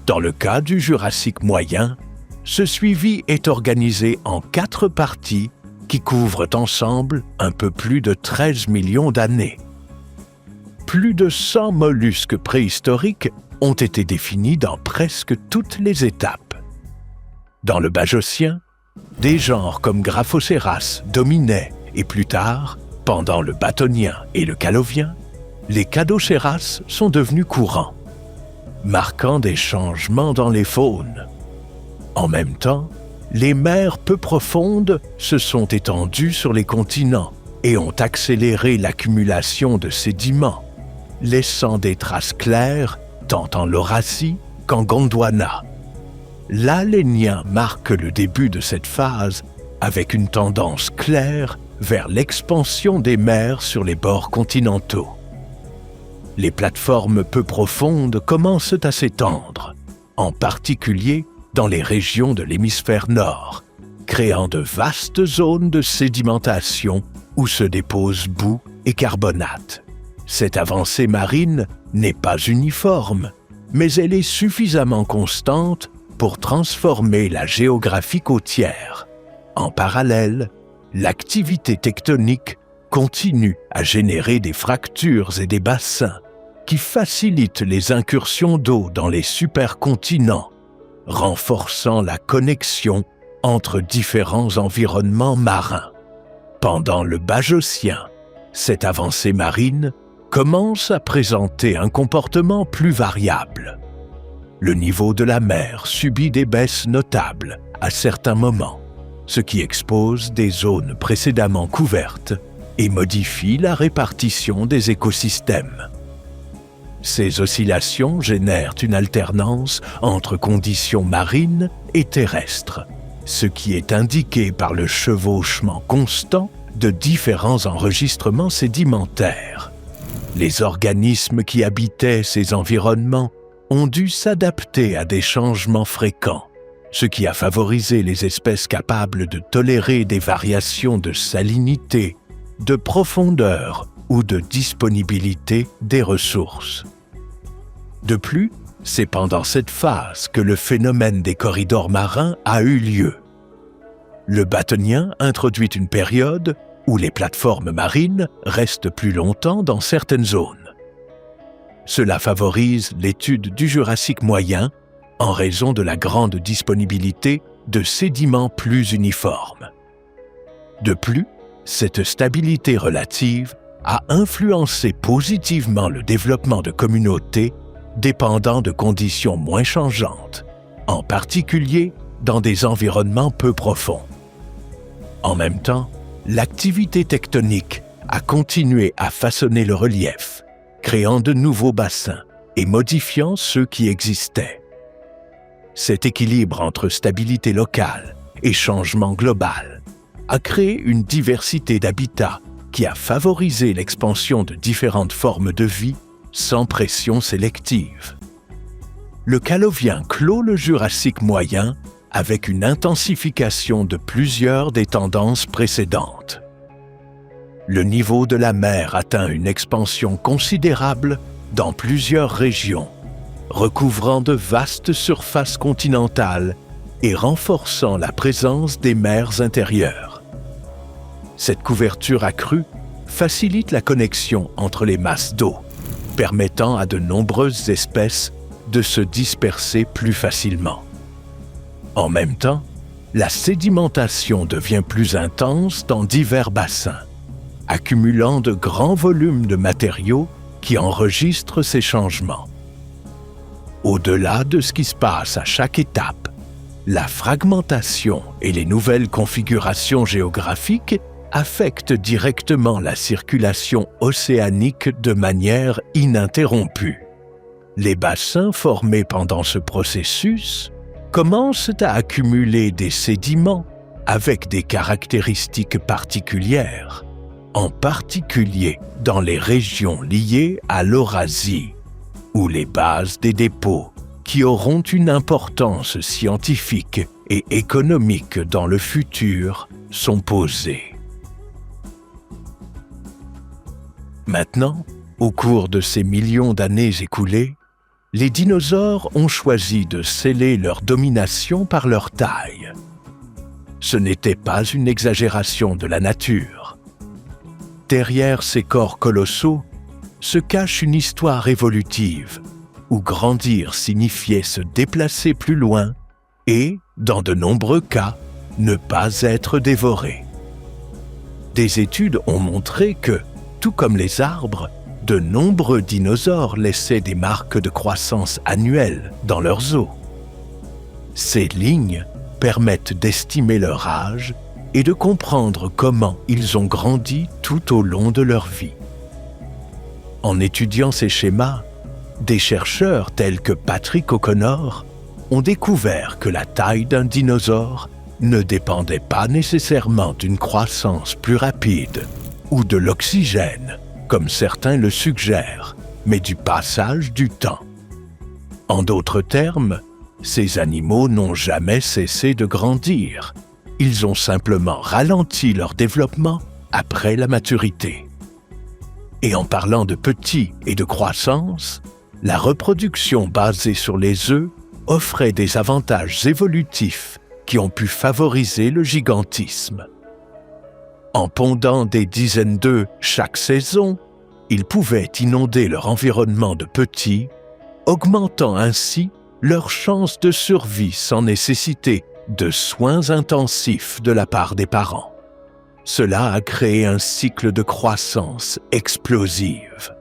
Dans le cas du Jurassique moyen, ce suivi est organisé en 4 parties qui couvrent ensemble un peu plus de 13 millions d'années. Plus de 100 mollusques préhistoriques ont été définis dans presque toutes les étapes. Dans le Bajocien, des genres comme Graphoceras dominaient et plus tard, pendant le Bâtonien et le Calovien, les Cadoceras sont devenus courants, marquant des changements dans les faunes. En même temps, les mers peu profondes se sont étendues sur les continents et ont accéléré l'accumulation de sédiments, laissant des traces claires tant en Laurasie qu'en Gondwana. L'Alénien marque le début de cette phase avec une tendance claire vers l'expansion des mers sur les bords continentaux. Les plateformes peu profondes commencent à s'étendre, en particulier dans les régions de l'hémisphère nord, créant de vastes zones de sédimentation où se déposent boue et carbonate. Cette avancée marine n'est pas uniforme, mais elle est suffisamment constante pour transformer la géographie côtière. En parallèle, l'activité tectonique continue à générer des fractures et des bassins qui facilitent les incursions d'eau dans les supercontinents, renforçant la connexion entre différents environnements marins. Pendant le Bajocien, cette avancée marine commence à présenter un comportement plus variable. Le niveau de la mer subit des baisses notables à certains moments, ce qui expose des zones précédemment couvertes et modifie la répartition des écosystèmes. Ces oscillations génèrent une alternance entre conditions marines et terrestres, ce qui est indiqué par le chevauchement constant de différents enregistrements sédimentaires. Les organismes qui habitaient ces environnements ont dû s'adapter à des changements fréquents, ce qui a favorisé les espèces capables de tolérer des variations de salinité, de profondeur ou de disponibilité des ressources. De plus, c'est pendant cette phase que le phénomène des corridors marins a eu lieu. Le bâtonien introduit une période où les plateformes marines restent plus longtemps dans certaines zones. Cela favorise l'étude du Jurassique moyen en raison de la grande disponibilité de sédiments plus uniformes. De plus, cette stabilité relative a influencé positivement le développement de communautés dépendant de conditions moins changeantes, en particulier dans des environnements peu profonds. En même temps, l'activité tectonique a continué à façonner le relief, créant de nouveaux bassins et modifiant ceux qui existaient. Cet équilibre entre stabilité locale et changement global a créé une diversité d'habitats qui a favorisé l'expansion de différentes formes de vie sans pression sélective. Le Calovien clôt le Jurassique moyen avec une intensification de plusieurs des tendances précédentes. Le niveau de la mer atteint une expansion considérable dans plusieurs régions, recouvrant de vastes surfaces continentales et renforçant la présence des mers intérieures. Cette couverture accrue facilite la connexion entre les masses d'eau, permettant à de nombreuses espèces de se disperser plus facilement. En même temps, la sédimentation devient plus intense dans divers bassins, accumulant de grands volumes de matériaux qui enregistrent ces changements. Au-delà de ce qui se passe à chaque étape, la fragmentation et les nouvelles configurations géographiques affectent directement la circulation océanique de manière ininterrompue. Les bassins formés pendant ce processus commencent à accumuler des sédiments avec des caractéristiques particulières, en particulier dans les régions liées à l'Eurasie, où les bases des dépôts, qui auront une importance scientifique et économique dans le futur, sont posées. Maintenant, au cours de ces millions d'années écoulées, les dinosaures ont choisi de sceller leur domination par leur taille. Ce n'était pas une exagération de la nature. Derrière ces corps colossaux se cache une histoire évolutive, où grandir signifiait se déplacer plus loin et, dans de nombreux cas, ne pas être dévoré. Des études ont montré que, tout comme les arbres, de nombreux dinosaures laissaient des marques de croissance annuelles dans leurs os. Ces lignes permettent d'estimer leur âge et de comprendre comment ils ont grandi tout au long de leur vie. En étudiant ces schémas, des chercheurs tels que Patrick O'Connor ont découvert que la taille d'un dinosaure ne dépendait pas nécessairement d'une croissance plus rapide ou de l'oxygène, comme certains le suggèrent, mais du passage du temps. En d'autres termes, Ces animaux n'ont jamais cessé de grandir. Ils ont simplement ralenti leur développement après la maturité. Et en parlant de petits et de croissance, la reproduction basée sur les œufs offrait des avantages évolutifs qui ont pu favoriser le gigantisme. En pondant des dizaines d'œufs chaque saison, ils pouvaient inonder leur environnement de petits, augmentant ainsi leurs chances de survie sans nécessiter de soins intensifs de la part des parents. Cela a créé un cycle de croissance explosive,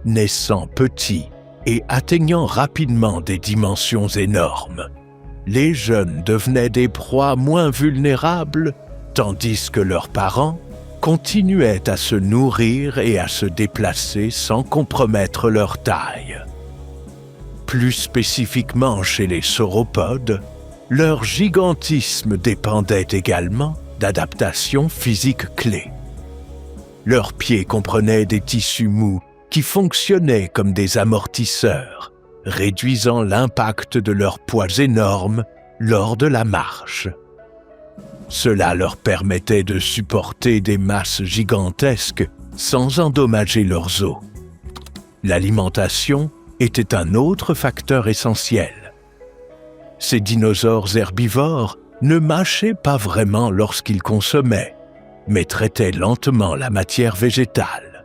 naissant petits et atteignant rapidement des dimensions énormes. Les jeunes devenaient des proies moins vulnérables, tandis que leurs parents continuaient à se nourrir et à se déplacer sans compromettre leur taille. Plus spécifiquement chez les sauropodes, leur gigantisme dépendait également d'adaptations physiques clés. Leurs pieds comprenaient des tissus mous qui fonctionnaient comme des amortisseurs, réduisant l'impact de leurs poids énormes lors de la marche. Cela leur permettait de supporter des masses gigantesques sans endommager leurs os. L'alimentation était un autre facteur essentiel. Ces dinosaures herbivores ne mâchaient pas vraiment lorsqu'ils consommaient, mais traitaient lentement la matière végétale.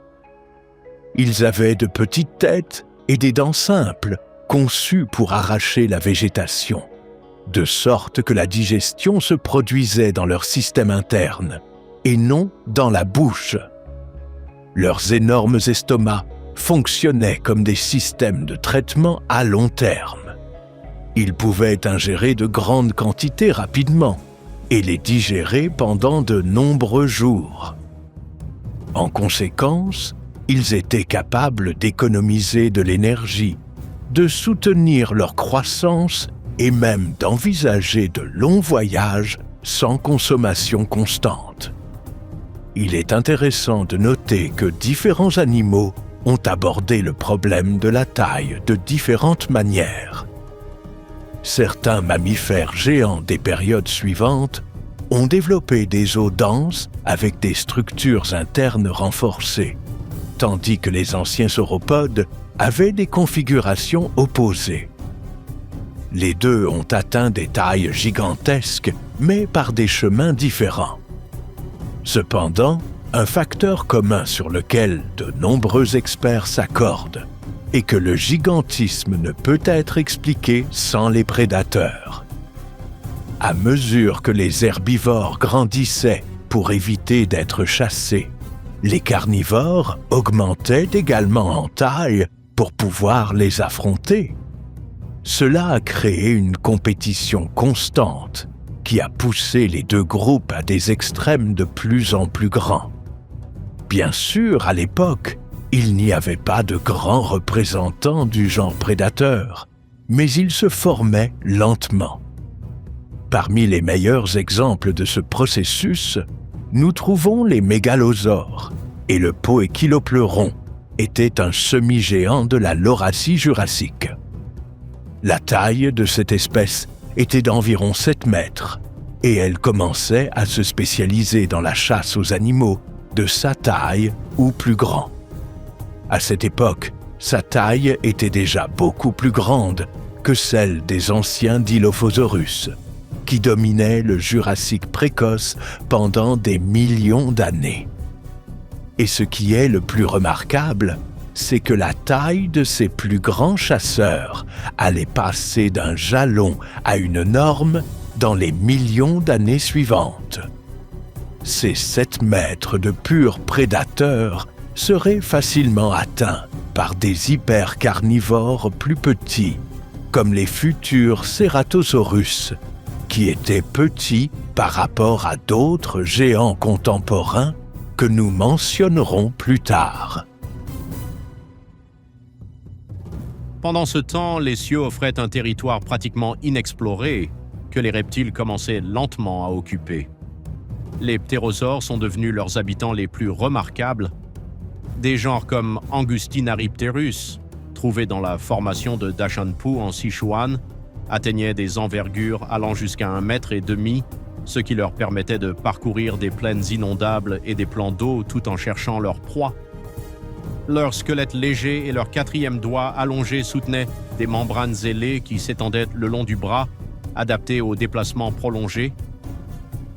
Ils avaient de petites têtes et des dents simples, conçues pour arracher la végétation, de sorte que la digestion se produisait dans leur système interne, et non dans la bouche. Leurs énormes estomacs fonctionnaient comme des systèmes de traitement à long terme. Ils pouvaient ingérer de grandes quantités rapidement et les digérer pendant de nombreux jours. En conséquence, ils étaient capables d'économiser de l'énergie, de soutenir leur croissance et même d'envisager de longs voyages sans consommation constante. Il est intéressant de noter que différents animaux ont abordé le problème de la taille de différentes manières. Certains mammifères géants des périodes suivantes ont développé des os denses avec des structures internes renforcées, tandis que les anciens sauropodes avaient des configurations opposées. Les deux ont atteint des tailles gigantesques, mais par des chemins différents. Cependant, un facteur commun sur lequel de nombreux experts s'accordent est que le gigantisme ne peut être expliqué sans les prédateurs. À mesure que les herbivores grandissaient pour éviter d'être chassés, les carnivores augmentaient également en taille pour pouvoir les affronter. Cela a créé une compétition constante qui a poussé les deux groupes à des extrêmes de plus en plus grands. Bien sûr, à l'époque, il n'y avait pas de grands représentants du genre prédateur, mais ils se formaient lentement. Parmi les meilleurs exemples de ce processus, nous trouvons les mégalosaures, et le poéquilopleuron était un semi-géant de la Laurasie jurassique. La taille de cette espèce était d'environ 7 mètres, et elle commençait à se spécialiser dans la chasse aux animaux de sa taille ou plus grand. À cette époque, sa taille était déjà beaucoup plus grande que celle des anciens Dilophosaurus, qui dominaient le Jurassique précoce pendant des millions d'années. Et ce qui est le plus remarquable, c'est que la taille de ces plus grands chasseurs allait passer d'un jalon à une norme dans les millions d'années suivantes. Ces 7 mètres de purs prédateurs seraient facilement atteints par des hypercarnivores plus petits, comme les futurs Ceratosaurus, qui étaient petits par rapport à d'autres géants contemporains que nous mentionnerons plus tard. Pendant ce temps, les cieux offraient un territoire pratiquement inexploré que les reptiles commençaient lentement à occuper. Les ptérosaures sont devenus leurs habitants les plus remarquables. Des genres comme Angustinaripterus, trouvés dans la formation de Dashanpu en Sichuan, atteignaient des envergures allant jusqu'à 1,5 m, ce qui leur permettait de parcourir des plaines inondables et des plans d'eau tout en cherchant leur proie. Leur squelette léger et leur 4e doigt allongé soutenaient des membranes ailées qui s'étendaient le long du bras, adaptées aux déplacements prolongés.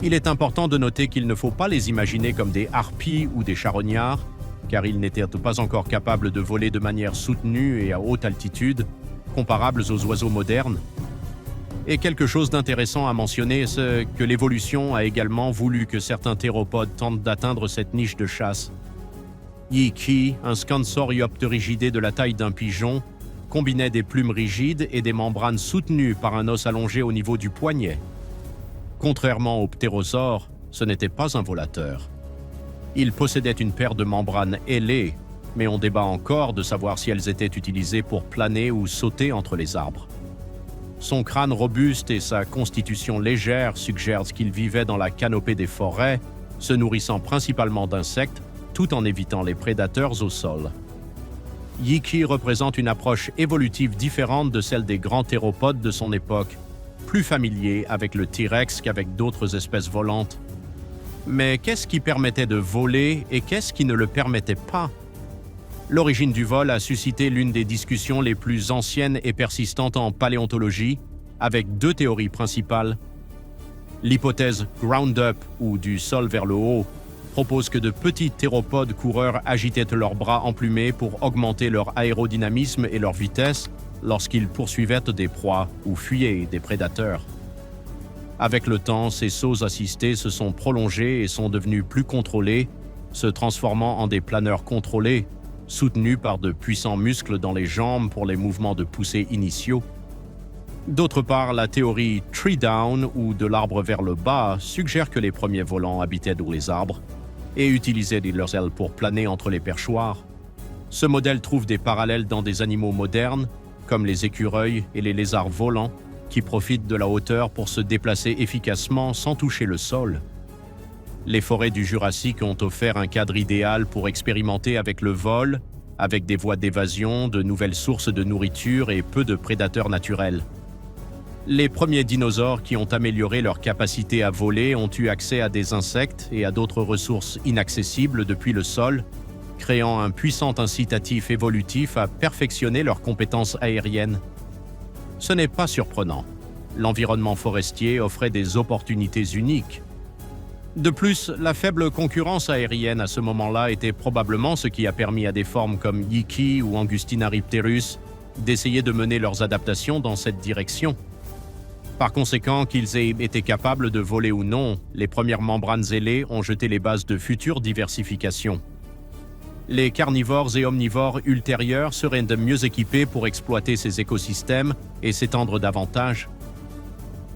Il est important de noter qu'il ne faut pas les imaginer comme des harpies ou des charognards, car ils n'étaient pas encore capables de voler de manière soutenue et à haute altitude, comparables aux oiseaux modernes. Et quelque chose d'intéressant à mentionner, c'est que l'évolution a également voulu que certains théropodes tentent d'atteindre cette niche de chasse. Yi-Ki, un Scansoriopterygidae de la taille d'un pigeon, combinait des plumes rigides et des membranes soutenues par un os allongé au niveau du poignet. Contrairement aux ptérosaures, ce n'était pas un volateur. Il possédait une paire de membranes ailées, mais on débat encore de savoir si elles étaient utilisées pour planer ou sauter entre les arbres. Son crâne robuste et sa constitution légère suggèrent qu'il vivait dans la canopée des forêts, se nourrissant principalement d'insectes, tout en évitant les prédateurs au sol. Yi-Ki représente une approche évolutive différente de celle des grands théropodes de son époque, plus familier avec le T-Rex qu'avec d'autres espèces volantes. Mais qu'est-ce qui permettait de voler et qu'est-ce qui ne le permettait pas? L'origine du vol a suscité l'une des discussions les plus anciennes et persistantes en paléontologie, avec 2 théories principales. L'hypothèse ground-up, ou du sol vers le haut, propose que de petits théropodes coureurs agitaient leurs bras emplumés pour augmenter leur aérodynamisme et leur vitesse lorsqu'ils poursuivaient des proies ou fuyaient des prédateurs. Avec le temps, ces sauts assistés se sont prolongés et sont devenus plus contrôlés, se transformant en des planeurs contrôlés, soutenus par de puissants muscles dans les jambes pour les mouvements de poussée initiaux. D'autre part, la théorie tree down, ou de l'arbre vers le bas, suggère que les premiers volants habitaient dans les arbres et utilisaient leurs ailes pour planer entre les perchoirs. Ce modèle trouve des parallèles dans des animaux modernes, comme les écureuils et les lézards volants, qui profitent de la hauteur pour se déplacer efficacement sans toucher le sol. Les forêts du Jurassique ont offert un cadre idéal pour expérimenter avec le vol, avec des voies d'évasion, de nouvelles sources de nourriture et peu de prédateurs naturels. Les premiers dinosaures qui ont amélioré leur capacité à voler ont eu accès à des insectes et à d'autres ressources inaccessibles depuis le sol, créant un puissant incitatif évolutif à perfectionner leurs compétences aériennes. Ce n'est pas surprenant. L'environnement forestier offrait des opportunités uniques. De plus, la faible concurrence aérienne à ce moment-là était probablement ce qui a permis à des formes comme Yi-Ki ou Angustinaripterus d'essayer de mener leurs adaptations dans cette direction. Par conséquent, qu'ils aient été capables de voler ou non, les premières membranes ailées ont jeté les bases de futures diversifications. Les carnivores et omnivores ultérieurs seraient de mieux équipés pour exploiter ces écosystèmes et s'étendre davantage.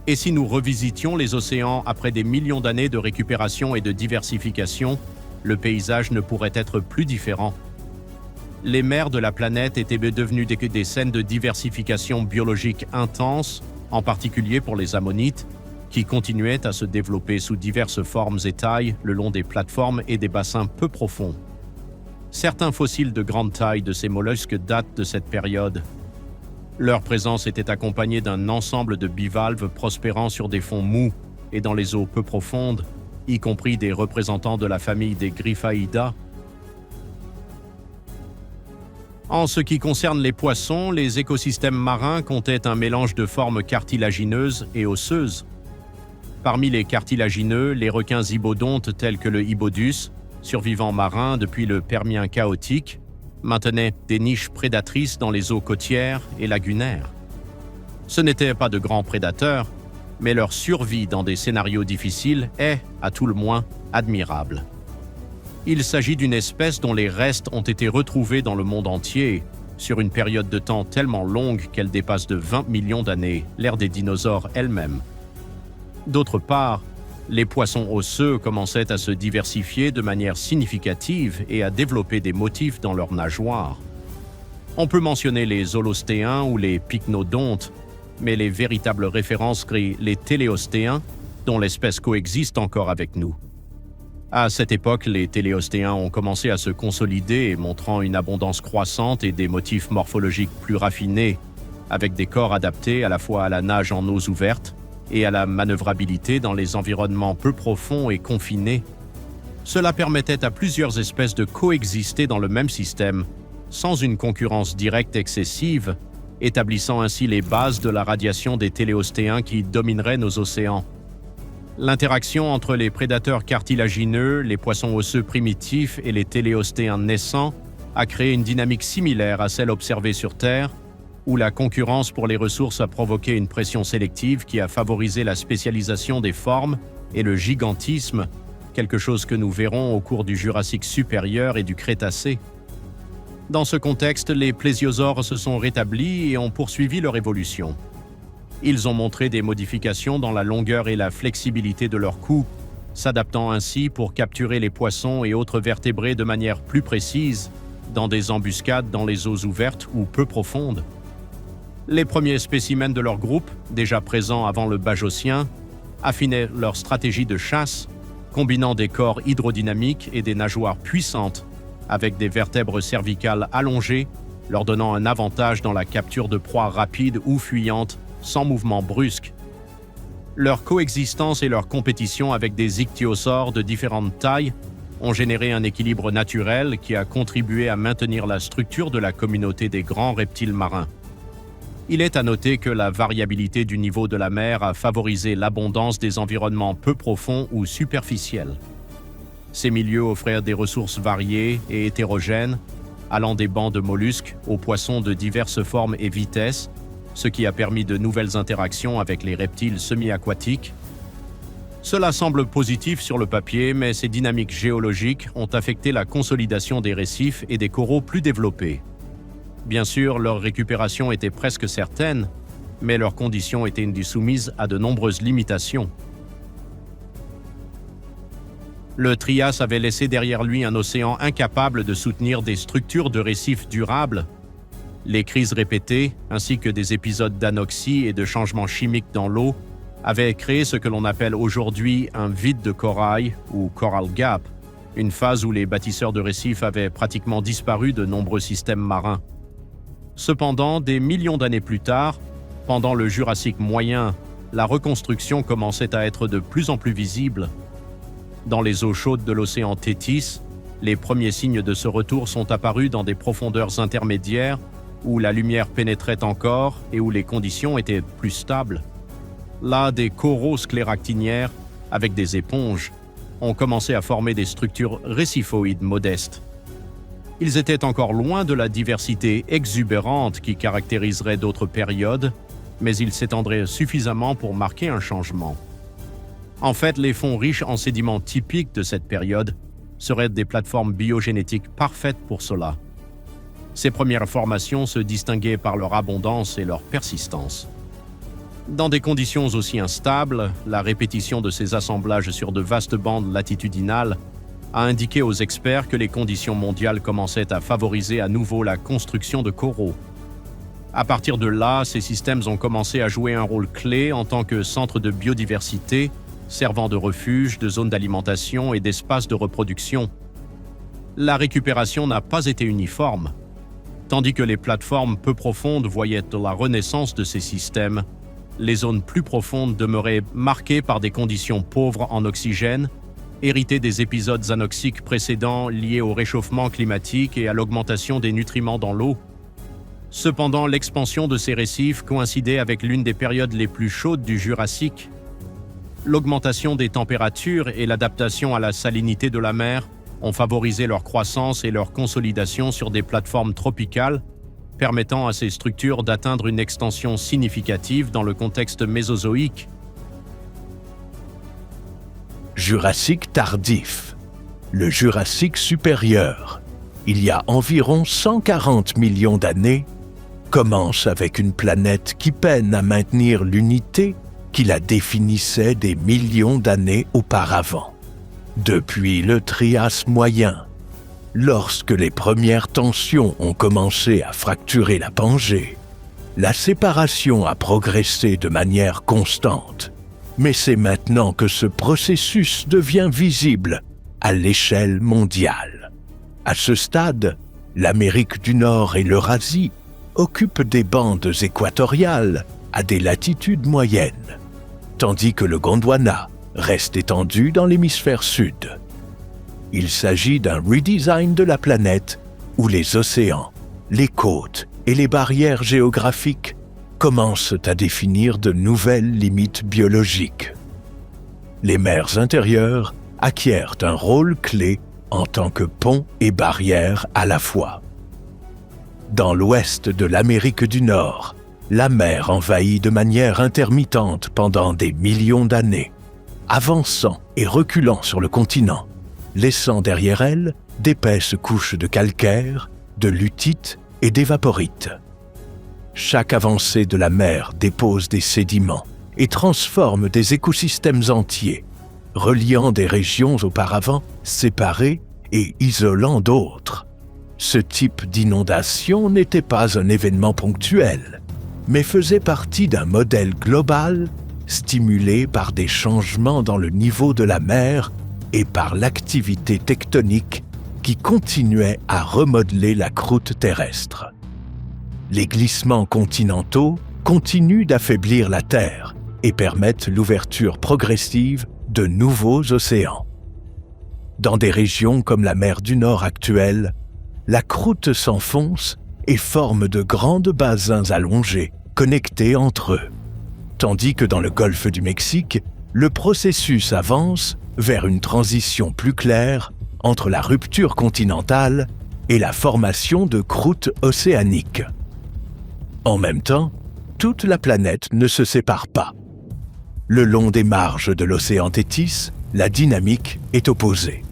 Et si nous revisitions les océans après des millions d'années de récupération et de diversification, le paysage ne pourrait être plus différent. Les mers de la planète étaient devenues des scènes de diversification biologique intense, en particulier pour les ammonites, qui continuaient à se développer sous diverses formes et tailles le long des plateformes et des bassins peu profonds. Certains fossiles de grande taille de ces mollusques datent de cette période. Leur présence était accompagnée d'un ensemble de bivalves prospérant sur des fonds mous et dans les eaux peu profondes, y compris des représentants de la famille des Gryphaïda. En ce qui concerne les poissons, les écosystèmes marins comptaient un mélange de formes cartilagineuses et osseuses. Parmi les cartilagineux, les requins hybodontes tels que le Hybodus, survivant marin depuis le Permien chaotique, maintenaient des niches prédatrices dans les eaux côtières et lagunaires. Ce n'étaient pas de grands prédateurs, mais leur survie dans des scénarios difficiles est, à tout le moins, admirable. Il s'agit d'une espèce dont les restes ont été retrouvés dans le monde entier, sur une période de temps tellement longue qu'elle dépasse de 20 millions d'années, l'ère des dinosaures elle-même. D'autre part, les poissons osseux commençaient à se diversifier de manière significative et à développer des motifs dans leurs nageoires. On peut mentionner les holostéens ou les pycnodontes, mais les véritables références seraient les téléostéens, dont l'espèce coexiste encore avec nous. À cette époque, les téléostéens ont commencé à se consolider, montrant une abondance croissante et des motifs morphologiques plus raffinés, avec des corps adaptés à la fois à la nage en eaux ouvertes et à la manœuvrabilité dans les environnements peu profonds et confinés. Cela permettait à plusieurs espèces de coexister dans le même système, sans une concurrence directe excessive, établissant ainsi les bases de la radiation des téléostéens qui domineraient nos océans. L'interaction entre les prédateurs cartilagineux, les poissons osseux primitifs et les téléostéens naissants a créé une dynamique similaire à celle observée sur Terre, où la concurrence pour les ressources a provoqué une pression sélective qui a favorisé la spécialisation des formes et le gigantisme, quelque chose que nous verrons au cours du Jurassique supérieur et du Crétacé. Dans ce contexte, les plésiosaures se sont rétablis et ont poursuivi leur évolution. Ils ont montré des modifications dans la longueur et la flexibilité de leur cou, s'adaptant ainsi pour capturer les poissons et autres vertébrés de manière plus précise, dans des embuscades dans les eaux ouvertes ou peu profondes. Les premiers spécimens de leur groupe, déjà présents avant le Bajocien, affinaient leur stratégie de chasse, combinant des corps hydrodynamiques et des nageoires puissantes, avec des vertèbres cervicales allongées, leur donnant un avantage dans la capture de proies rapides ou fuyantes, sans mouvement brusque. Leur coexistence et leur compétition avec des ichthyosaures de différentes tailles ont généré un équilibre naturel qui a contribué à maintenir la structure de la communauté des grands reptiles marins. Il est à noter que la variabilité du niveau de la mer a favorisé l'abondance des environnements peu profonds ou superficiels. Ces milieux offraient des ressources variées et hétérogènes, allant des bancs de mollusques aux poissons de diverses formes et vitesses, ce qui a permis de nouvelles interactions avec les reptiles semi-aquatiques. Cela semble positif sur le papier, mais ces dynamiques géologiques ont affecté la consolidation des récifs et des coraux plus développés. Bien sûr, leur récupération était presque certaine, mais leurs conditions étaient soumises à de nombreuses limitations. Le Trias avait laissé derrière lui un océan incapable de soutenir des structures de récifs durables. Les crises répétées, ainsi que des épisodes d'anoxie et de changements chimiques dans l'eau, avaient créé ce que l'on appelle aujourd'hui un vide de corail ou coral gap, une phase où les bâtisseurs de récifs avaient pratiquement disparu de nombreux systèmes marins. Cependant, des millions d'années plus tard, pendant le Jurassique moyen, la reconstruction commençait à être de plus en plus visible. Dans les eaux chaudes de l'océan Thétis, les premiers signes de ce retour sont apparus dans des profondeurs intermédiaires où la lumière pénétrait encore et où les conditions étaient plus stables. Là, des coraux scléractiniaires, avec des éponges, ont commencé à former des structures récifoïdes modestes. Ils étaient encore loin de la diversité exubérante qui caractériserait d'autres périodes, mais ils s'étendraient suffisamment pour marquer un changement. En fait, les fonds riches en sédiments typiques de cette période seraient des plateformes biogénétiques parfaites pour cela. Ces premières formations se distinguaient par leur abondance et leur persistance. Dans des conditions aussi instables, la répétition de ces assemblages sur de vastes bandes latitudinales a indiqué aux experts que les conditions mondiales commençaient à favoriser à nouveau la construction de coraux. À partir de là, ces systèmes ont commencé à jouer un rôle clé en tant que centre de biodiversité, servant de refuge, de zone d'alimentation et d'espace de reproduction. La récupération n'a pas été uniforme. Tandis que les plateformes peu profondes voyaient la renaissance de ces systèmes, les zones plus profondes demeuraient marquées par des conditions pauvres en oxygène, héritées des épisodes anoxiques précédents liés au réchauffement climatique et à l'augmentation des nutriments dans l'eau. Cependant, l'expansion de ces récifs coïncidait avec l'une des périodes les plus chaudes du Jurassique. L'augmentation des températures et l'adaptation à la salinité de la mer ont favorisé leur croissance et leur consolidation sur des plateformes tropicales, permettant à ces structures d'atteindre une extension significative dans le contexte mésozoïque. Jurassique tardif. Le Jurassique supérieur, il y a environ 140 millions d'années, commence avec une planète qui peine à maintenir l'unité qui la définissait des millions d'années auparavant. Depuis le Trias moyen, lorsque les premières tensions ont commencé à fracturer la Pangée, la séparation a progressé de manière constante. Mais c'est maintenant que ce processus devient visible à l'échelle mondiale. À ce stade, l'Amérique du Nord et l'Eurasie occupe des bandes équatoriales à des latitudes moyennes, tandis que le Gondwana reste étendu dans l'hémisphère sud. Il s'agit d'un redesign de la planète où les océans, les côtes et les barrières géographiques commencent à définir de nouvelles limites biologiques. Les mers intérieures acquièrent un rôle clé en tant que pont et barrière à la fois. Dans l'ouest de l'Amérique du Nord, la mer envahit de manière intermittente pendant des millions d'années, avançant et reculant sur le continent, laissant derrière elle d'épaisses couches de calcaire, de lutite et d'évaporite. Chaque avancée de la mer dépose des sédiments et transforme des écosystèmes entiers, reliant des régions auparavant séparées et isolant d'autres. Ce type d'inondation n'était pas un événement ponctuel, mais faisait partie d'un modèle global stimulé par des changements dans le niveau de la mer et par l'activité tectonique qui continuait à remodeler la croûte terrestre. Les glissements continentaux continuent d'affaiblir la Terre et permettent l'ouverture progressive de nouveaux océans. Dans des régions comme la mer du Nord actuelle, la croûte s'enfonce et forme de grands bassins allongés, connectés entre eux. Tandis que dans le golfe du Mexique, le processus avance vers une transition plus claire entre la rupture continentale et la formation de croûtes océaniques. En même temps, toute la planète ne se sépare pas. Le long des marges de l'océan Téthys, la dynamique est opposée.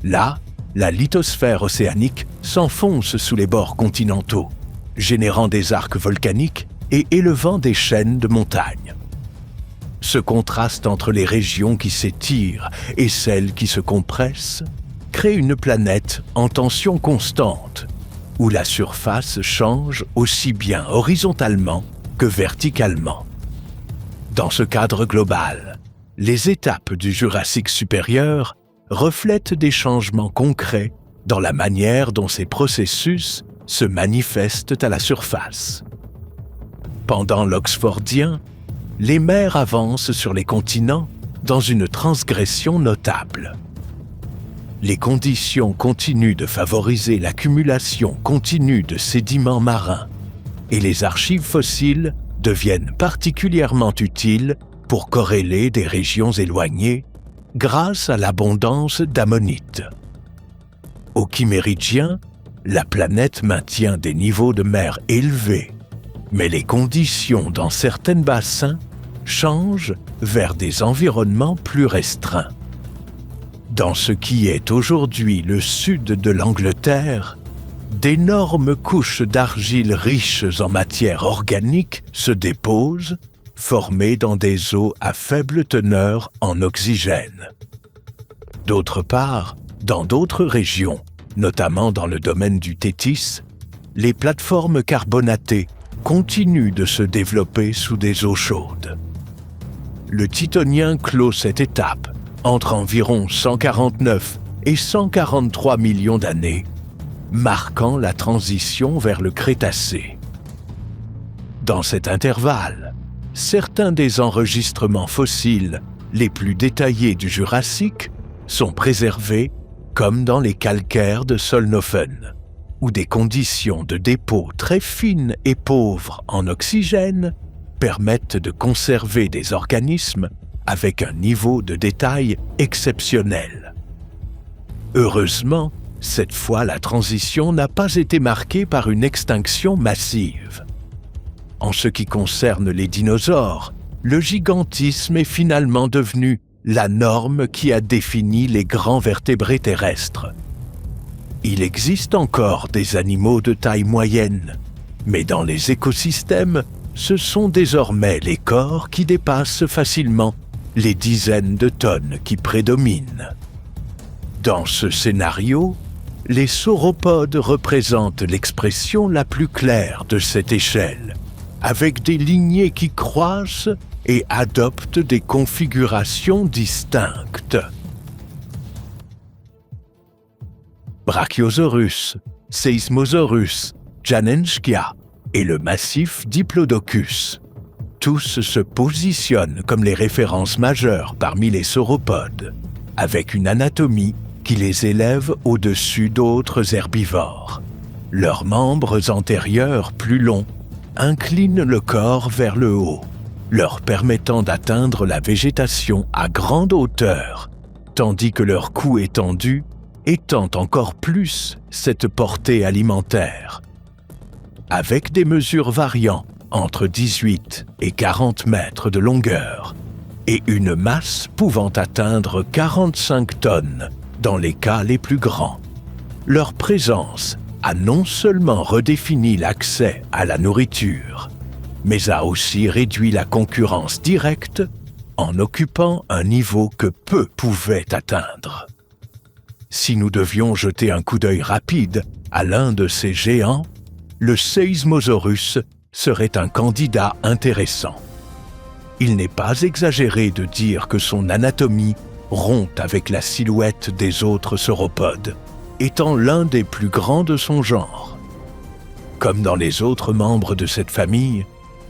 Là, la lithosphère océanique s'enfonce sous les bords continentaux, générant des arcs volcaniques et élevant des chaînes de montagnes. Ce contraste entre les régions qui s'étirent et celles qui se compressent crée une planète en tension constante, où la surface change aussi bien horizontalement que verticalement. Dans ce cadre global, les étapes du Jurassique supérieur reflètent des changements concrets dans la manière dont ces processus se manifestent à la surface. Pendant l'Oxfordien, les mers avancent sur les continents dans une transgression notable. Les conditions continuent de favoriser l'accumulation continue de sédiments marins et les archives fossiles deviennent particulièrement utiles pour corréler des régions éloignées grâce à l'abondance d'ammonites. Au Chiméridien, la planète maintient des niveaux de mer élevés, mais les conditions dans certains bassins changent vers des environnements plus restreints. Dans ce qui est aujourd'hui le sud de l'Angleterre, d'énormes couches d'argile riches en matière organique se déposent, formées dans des eaux à faible teneur en oxygène. D'autre part, dans d'autres régions, notamment dans le domaine du Téthys, les plateformes carbonatées continuent de se développer sous des eaux chaudes. Le Tithonien clôt cette étape entre environ 149 et 143 millions d'années, marquant la transition vers le Crétacé. Dans cet intervalle, certains des enregistrements fossiles les plus détaillés du Jurassique sont préservés comme dans les calcaires de Solnhofen, où des conditions de dépôt très fines et pauvres en oxygène permettent de conserver des organismes avec un niveau de détail exceptionnel. Heureusement, cette fois la transition n'a pas été marquée par une extinction massive. En ce qui concerne les dinosaures, le gigantisme est finalement devenu la norme qui a défini les grands vertébrés terrestres. Il existe encore des animaux de taille moyenne, mais dans les écosystèmes, ce sont désormais les corps qui dépassent facilement les dizaines de tonnes qui prédominent. Dans ce scénario, les sauropodes représentent l'expression la plus claire de cette échelle, avec des lignées qui croissent et adoptent des configurations distinctes. Brachiosaurus, Seismosaurus, Janenschia et le massif Diplodocus. Tous se positionnent comme les références majeures parmi les sauropodes, avec une anatomie qui les élève au-dessus d'autres herbivores. Leurs membres antérieurs plus longs inclinent le corps vers le haut, leur permettant d'atteindre la végétation à grande hauteur, tandis que leur cou étendu étend encore plus cette portée alimentaire. Avec des mesures variant entre 18 et 40 mètres de longueur et une masse pouvant atteindre 45 tonnes dans les cas les plus grands, leur présence a non seulement redéfini l'accès à la nourriture, mais a aussi réduit la concurrence directe en occupant un niveau que peu pouvaient atteindre. Si nous devions jeter un coup d'œil rapide à l'un de ces géants, le Seismosaurus serait un candidat intéressant. Il n'est pas exagéré de dire que son anatomie rompt avec la silhouette des autres sauropodes, étant l'un des plus grands de son genre. Comme dans les autres membres de cette famille,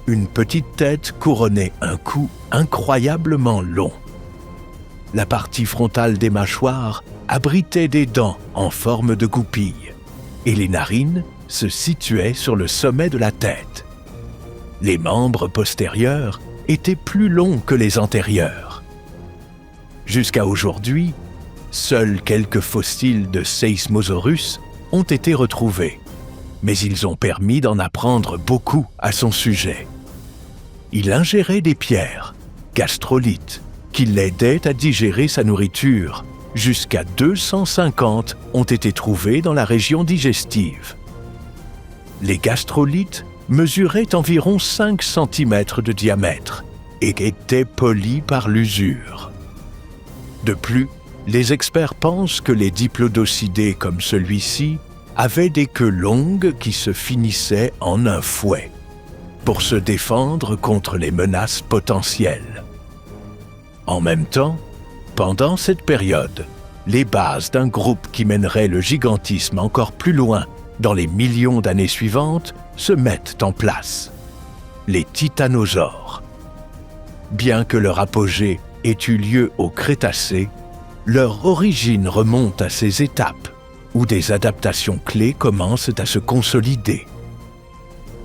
une petite tête couronnait un cou incroyablement long. La partie frontale des mâchoires abritait des dents en forme de goupille, et les narines se situaient sur le sommet de la tête. Les membres postérieurs étaient plus longs que les antérieurs. Jusqu'à aujourd'hui, seuls quelques fossiles de Seismosaurus ont été retrouvés, mais ils ont permis d'en apprendre beaucoup à son sujet. Il ingérait des pierres, gastrolithes, qui l'aidaient à digérer sa nourriture. Jusqu'à 250 ont été trouvés dans la région digestive. Les gastrolithes mesuraient environ 5 cm de diamètre et étaient polis par l'usure. De plus, les experts pensent que les diplodocidés comme celui-ci avaient des queues longues qui se finissaient en un fouet pour se défendre contre les menaces potentielles. En même temps, pendant cette période, les bases d'un groupe qui mènerait le gigantisme encore plus loin dans les millions d'années suivantes se mettent en place. Les titanosaures. Bien que leur apogée ait eu lieu au Crétacé, leur origine remonte à ces étapes où des adaptations clés commencent à se consolider.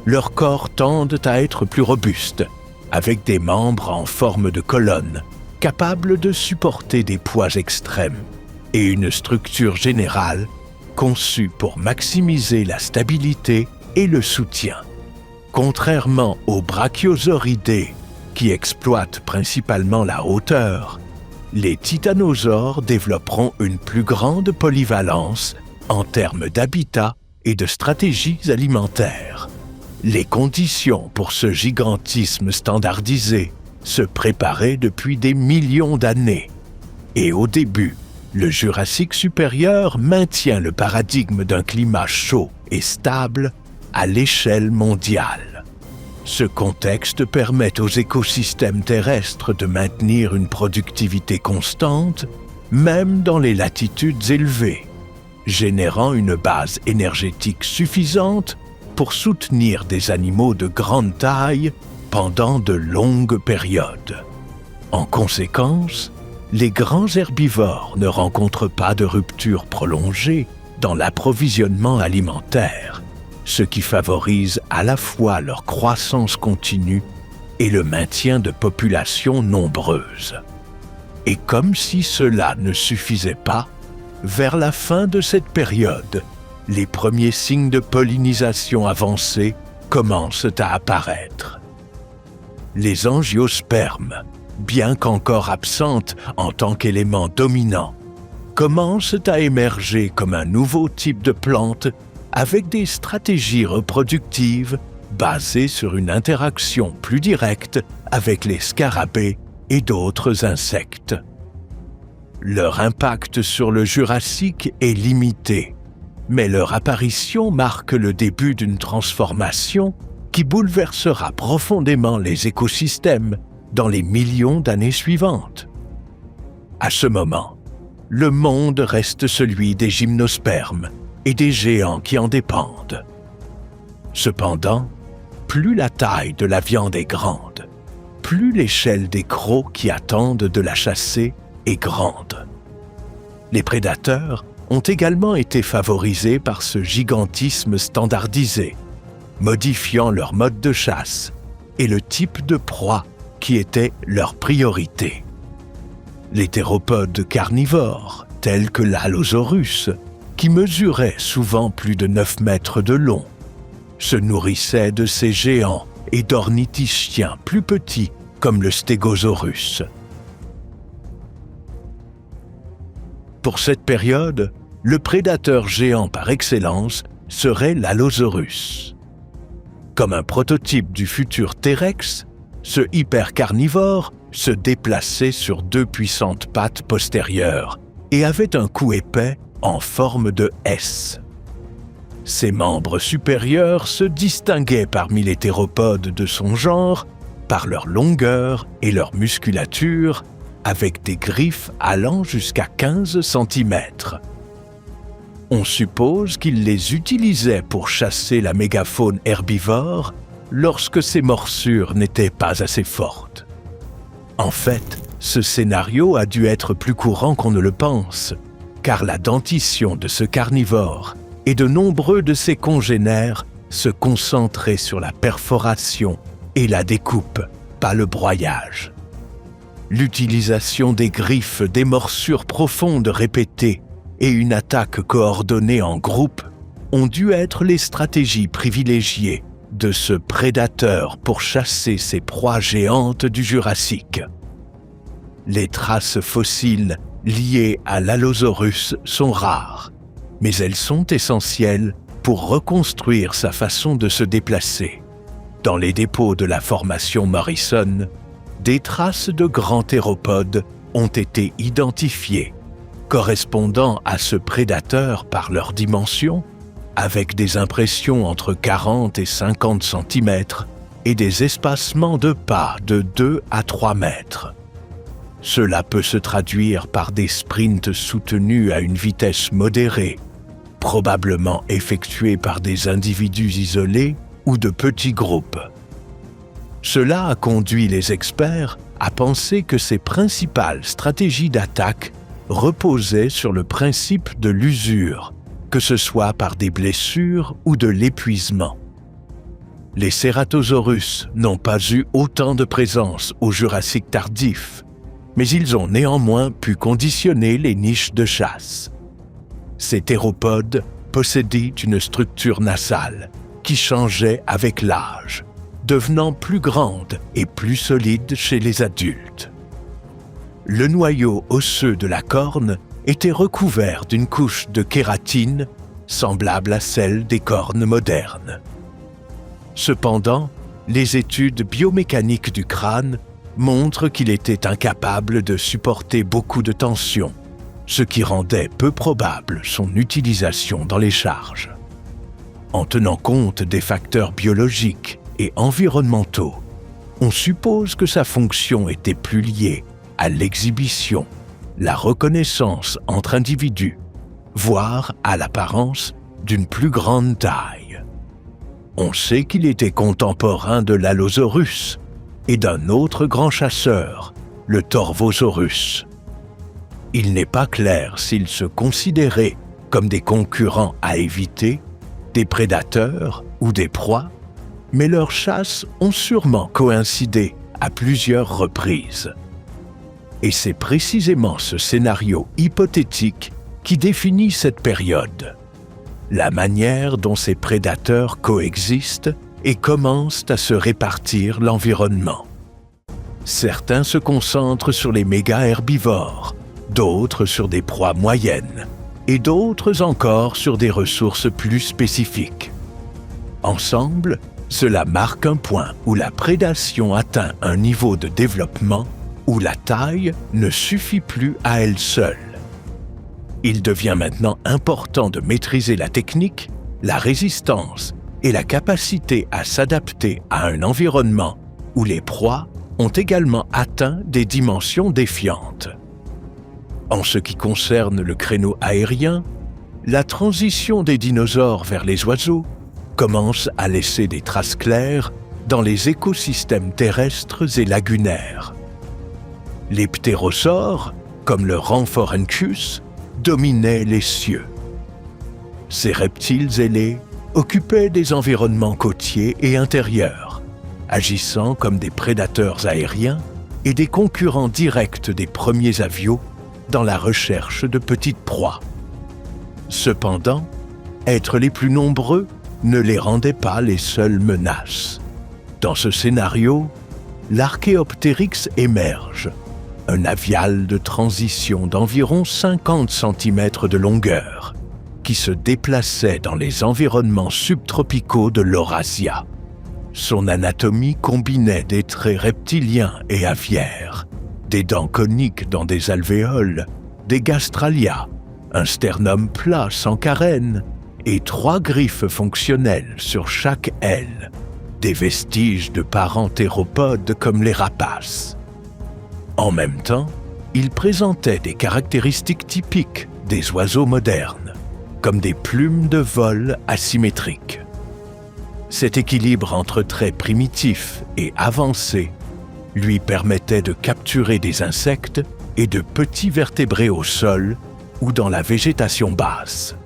Leurs corps tendent à être plus robustes, avec des membres en forme de colonne, capables de supporter des poids extrêmes, et une structure générale conçue pour maximiser la stabilité et le soutien. Contrairement aux brachiosauridés, qui exploitent principalement la hauteur, les titanosaures développeront une plus grande polyvalence en termes d'habitat et de stratégies alimentaires. Les conditions pour ce gigantisme standardisé se préparaient depuis des millions d'années. Et au début, le Jurassique supérieur maintient le paradigme d'un climat chaud et stable à l'échelle mondiale. Ce contexte permet aux écosystèmes terrestres de maintenir une productivité constante, même dans les latitudes élevées, générant une base énergétique suffisante pour soutenir des animaux de grande taille pendant de longues périodes. En conséquence, les grands herbivores ne rencontrent pas de rupture prolongée dans l'approvisionnement alimentaire, ce qui favorise à la fois leur croissance continue et le maintien de populations nombreuses. Et comme si cela ne suffisait pas, vers la fin de cette période, les premiers signes de pollinisation avancés commencent à apparaître. Les angiospermes, bien qu'encore absentes en tant qu'élément dominant, commencent à émerger comme un nouveau type de plante avec des stratégies reproductives basées sur une interaction plus directe avec les scarabées et d'autres insectes. Leur impact sur le Jurassique est limité, mais leur apparition marque le début d'une transformation qui bouleversera profondément les écosystèmes dans les millions d'années suivantes. À ce moment, le monde reste celui des gymnospermes et des géants qui en dépendent. Cependant, plus la taille de la viande est grande, plus l'échelle des crocs qui attendent de la chasser est grande. Les prédateurs ont également été favorisés par ce gigantisme standardisé, modifiant leur mode de chasse et le type de proie qui était leur priorité. Les théropodes carnivores, tels que l'Allosaurus, qui mesurait souvent plus de 9 mètres de long, se nourrissaient de ces géants et d'ornithischiens plus petits comme le Stégosaurus. Pour cette période, le prédateur géant par excellence serait l'Allosaurus. Comme un prototype du futur T-Rex, ce hypercarnivore se déplaçait sur 2 puissantes pattes postérieures et avait un cou épais en forme de S. Ses membres supérieurs se distinguaient parmi les théropodes de son genre par leur longueur et leur musculature, avec des griffes allant jusqu'à 15 cm. On suppose qu'il les utilisait pour chasser la mégafaune herbivore lorsque ses morsures n'étaient pas assez fortes. En fait, ce scénario a dû être plus courant qu'on ne le pense, car la dentition de ce carnivore et de nombreux de ses congénères se concentraient sur la perforation et la découpe, pas le broyage. L'utilisation des griffes, des morsures profondes répétées et une attaque coordonnée en groupe ont dû être les stratégies privilégiées de ce prédateur pour chasser ces proies géantes du Jurassique. Les traces fossiles liées à l'Allosaurus sont rares, mais elles sont essentielles pour reconstruire sa façon de se déplacer. Dans les dépôts de la formation Morrison, des traces de grands théropodes ont été identifiées, correspondant à ce prédateur par leur dimension, avec des impressions entre 40 et 50 cm et des espacements de pas de 2 à 3 mètres. Cela peut se traduire par des sprints soutenus à une vitesse modérée, probablement effectués par des individus isolés ou de petits groupes. Cela a conduit les experts à penser que ces principales stratégies d'attaque reposaient sur le principe de l'usure, que ce soit par des blessures ou de l'épuisement. Les Ceratosaurus n'ont pas eu autant de présence au Jurassique tardif, mais ils ont néanmoins pu conditionner les niches de chasse. Ces théropodes possédaient une structure nasale qui changeait avec l'âge, devenant plus grande et plus solide chez les adultes. Le noyau osseux de la corne était recouvert d'une couche de kératine semblable à celle des cornes modernes. Cependant, les études biomécaniques du crâne montrent qu'il était incapable de supporter beaucoup de tension, ce qui rendait peu probable son utilisation dans les charges. En tenant compte des facteurs biologiques et environnementaux, on suppose que sa fonction était plus liée à l'exhibition, la reconnaissance entre individus, voire à l'apparence d'une plus grande taille. On sait qu'il était contemporain de l'Allosaurus et d'un autre grand chasseur, le Torvosaurus. Il n'est pas clair s'ils se considéraient comme des concurrents à éviter, des prédateurs ou des proies, mais leurs chasses ont sûrement coïncidé à plusieurs reprises. Et c'est précisément ce scénario hypothétique qui définit cette période. La manière dont ces prédateurs coexistent et commencent à se répartir l'environnement. Certains se concentrent sur les méga-herbivores, d'autres sur des proies moyennes, et d'autres encore sur des ressources plus spécifiques. Ensemble, cela marque un point où la prédation atteint un niveau de développement où la taille ne suffit plus à elle seule. Il devient maintenant important de maîtriser la technique, la résistance et la capacité à s'adapter à un environnement où les proies ont également atteint des dimensions défiantes. En ce qui concerne le créneau aérien, la transition des dinosaures vers les oiseaux commence à laisser des traces claires dans les écosystèmes terrestres et lagunaires. Les ptérosaures, comme le Rhamphorhynchus, dominaient les cieux. Ces reptiles ailés occupaient des environnements côtiers et intérieurs, agissant comme des prédateurs aériens et des concurrents directs des premiers avios dans la recherche de petites proies. Cependant, être les plus nombreux ne les rendait pas les seules menaces. Dans ce scénario, l'Archéoptérix émerge, un avial de transition d'environ 50 cm de longueur, qui se déplaçait dans les environnements subtropicaux de l'Eurasia. Son anatomie combinait des traits reptiliens et aviaires, des dents coniques dans des alvéoles, des gastralia, un sternum plat sans carène et 3 griffes fonctionnelles sur chaque aile, des vestiges de parents théropodes comme les rapaces. En même temps, il présentait des caractéristiques typiques des oiseaux modernes, comme des plumes de vol asymétriques. Cet équilibre entre traits primitifs et avancés lui permettait de capturer des insectes et de petits vertébrés au sol ou dans la végétation basse.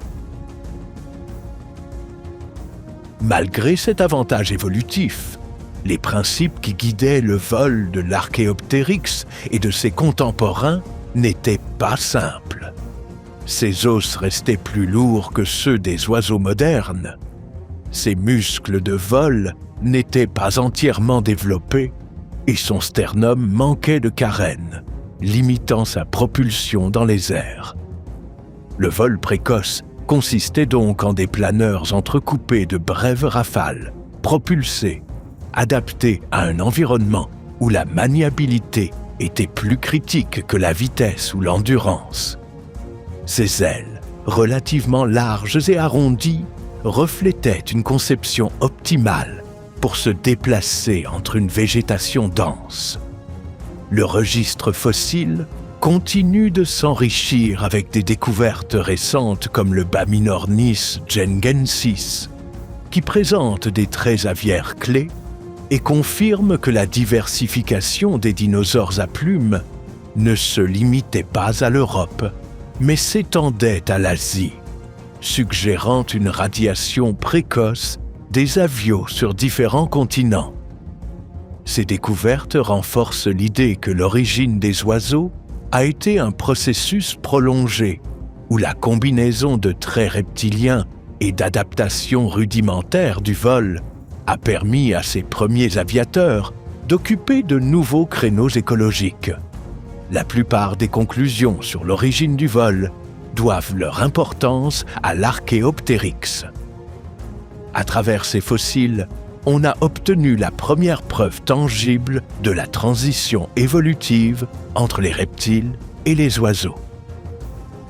Malgré cet avantage évolutif, les principes qui guidaient le vol de l'Archéoptérix et de ses contemporains n'étaient pas simples. Ses os restaient plus lourds que ceux des oiseaux modernes. Ses muscles de vol n'étaient pas entièrement développés et son sternum manquait de carène, limitant sa propulsion dans les airs. Le vol précoce consistait donc en des planeurs entrecoupés de brèves rafales, propulsés, adaptés à un environnement où la maniabilité était plus critique que la vitesse ou l'endurance. Ses ailes, relativement larges et arrondies, reflétaient une conception optimale pour se déplacer entre une végétation dense. Le registre fossile continue de s'enrichir avec des découvertes récentes comme le Baminornis gengensis, qui présente des traits aviaires clés et confirme que la diversification des dinosaures à plumes ne se limitait pas à l'Europe, mais s'étendait à l'Asie, suggérant une radiation précoce des avios sur différents continents. Ces découvertes renforcent l'idée que l'origine des oiseaux a été un processus prolongé, où la combinaison de traits reptiliens et d'adaptations rudimentaires du vol a permis à ces premiers aviateurs d'occuper de nouveaux créneaux écologiques. La plupart des conclusions sur l'origine du vol doivent leur importance à l'Archéoptérix. À travers ces fossiles, on a obtenu la première preuve tangible de la transition évolutive entre les reptiles et les oiseaux.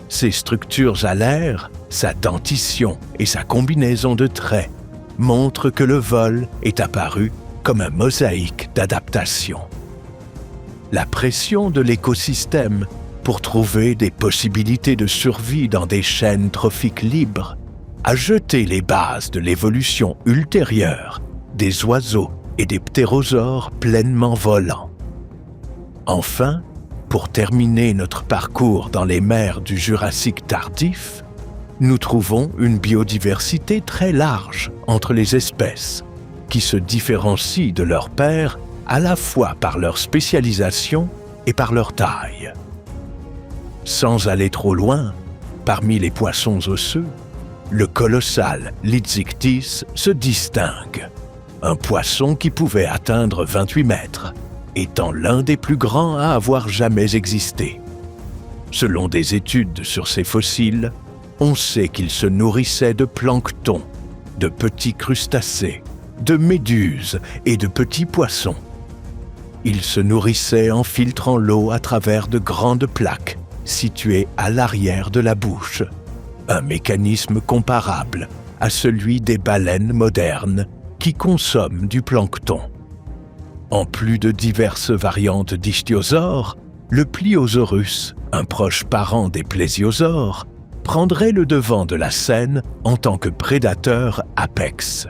Ses structures alaires, sa dentition et sa combinaison de traits montrent que le vol est apparu comme un mosaïque d'adaptation. La pression de l'écosystème pour trouver des possibilités de survie dans des chaînes trophiques libres a jeté les bases de l'évolution ultérieure des oiseaux et des ptérosaures pleinement volants. Enfin, pour terminer notre parcours dans les mers du Jurassique tardif, nous trouvons une biodiversité très large entre les espèces, qui se différencient de leurs pairs à la fois par leur spécialisation et par leur taille. Sans aller trop loin, parmi les poissons osseux, le colossal Litzichthys se distingue. Un poisson qui pouvait atteindre 28 mètres, étant l'un des plus grands à avoir jamais existé. Selon des études sur ces fossiles, on sait qu'il se nourrissait de plancton, de petits crustacés, de méduses et de petits poissons. Il se nourrissait en filtrant l'eau à travers de grandes plaques situées à l'arrière de la bouche, un mécanisme comparable à celui des baleines modernes qui consomment du plancton. En plus de diverses variantes d'ichtyosaures, le Pliosaurus, un proche parent des plésiosaures, prendrait le devant de la scène en tant que prédateur apex.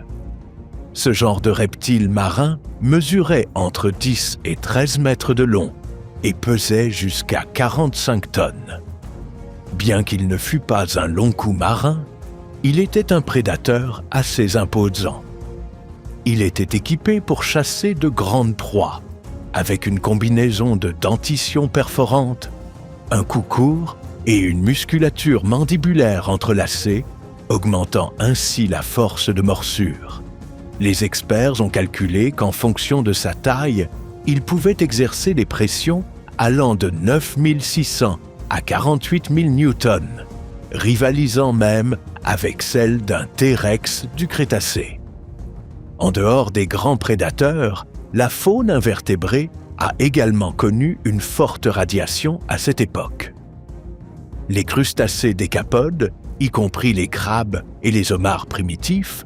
Ce genre de reptile marin mesurait entre 10 et 13 mètres de long et pesait jusqu'à 45 tonnes. Bien qu'il ne fût pas un long-cou marin, il était un prédateur assez imposant. Il était équipé pour chasser de grandes proies, avec une combinaison de dentition perforante, un cou court et une musculature mandibulaire entrelacée, augmentant ainsi la force de morsure. Les experts ont calculé qu'en fonction de sa taille, il pouvait exercer des pressions allant de 9600 à 48 000 newtons, rivalisant même avec celle d'un T-Rex du Crétacé. En dehors des grands prédateurs, la faune invertébrée a également connu une forte radiation à cette époque. Les crustacés décapodes, y compris les crabes et les homards primitifs,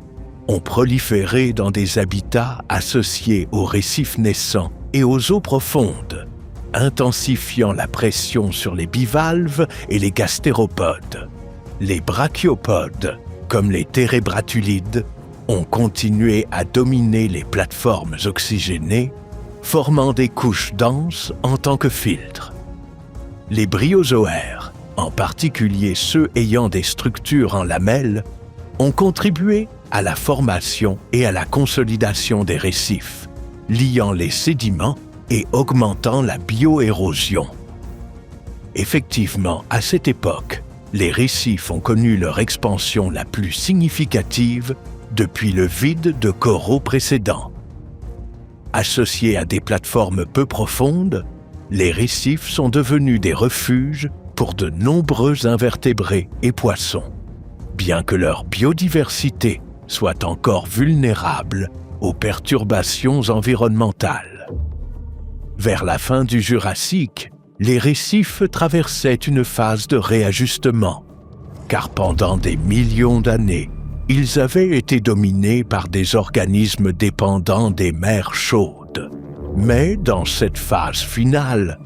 ont proliféré dans des habitats associés aux récifs naissants et aux eaux profondes, intensifiant la pression sur les bivalves et les gastéropodes. Les brachiopodes, comme les térébratulides, ont continué à dominer les plateformes oxygénées, formant des couches denses en tant que filtres. Les bryozoaires, en particulier ceux ayant des structures en lamelles, ont contribué à la formation et à la consolidation des récifs, liant les sédiments et augmentant la bioérosion. Effectivement, à cette époque, les récifs ont connu leur expansion la plus significative depuis le vide de coraux précédent. Associés à des plateformes peu profondes, les récifs sont devenus des refuges pour de nombreux invertébrés et poissons, bien que leur biodiversité soit encore vulnérable aux perturbations environnementales. Vers la fin du Jurassique, les récifs traversaient une phase de réajustement, car pendant des millions d'années, ils avaient été dominés par des organismes dépendants des mers chaudes. Mais dans cette phase finale,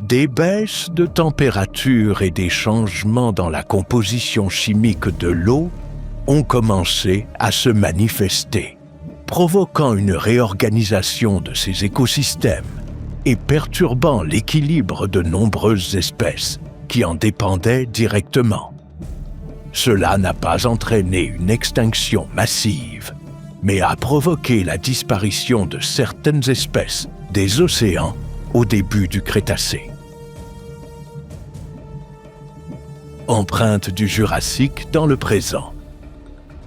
des baisses de température et des changements dans la composition chimique de l'eau ont commencé à se manifester, provoquant une réorganisation de ces écosystèmes et perturbant l'équilibre de nombreuses espèces qui en dépendaient directement. Cela n'a pas entraîné une extinction massive, mais a provoqué la disparition de certaines espèces des océans au début du Crétacé. Empreinte du Jurassique dans le présent.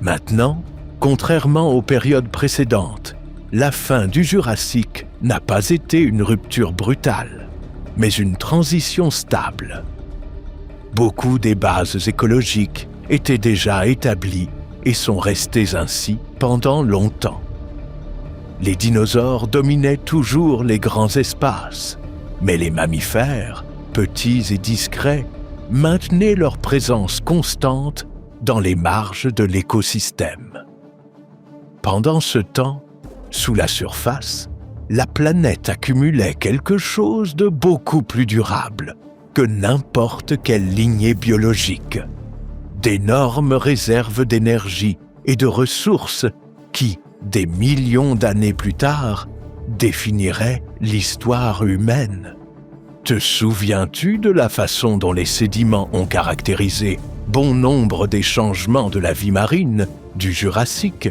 Maintenant, contrairement aux périodes précédentes, la fin du Jurassique n'a pas été une rupture brutale, mais une transition stable. Beaucoup des bases écologiques étaient déjà établies et sont restées ainsi pendant longtemps. Les dinosaures dominaient toujours les grands espaces, mais les mammifères, petits et discrets, maintenaient leur présence constante dans les marges de l'écosystème. Pendant ce temps, sous la surface, la planète accumulait quelque chose de beaucoup plus durable que n'importe quelle lignée biologique. D'énormes réserves d'énergie et de ressources qui, des millions d'années plus tard, définiraient l'histoire humaine. Te souviens-tu de la façon dont les sédiments ont caractérisé bon nombre des changements de la vie marine du Jurassique?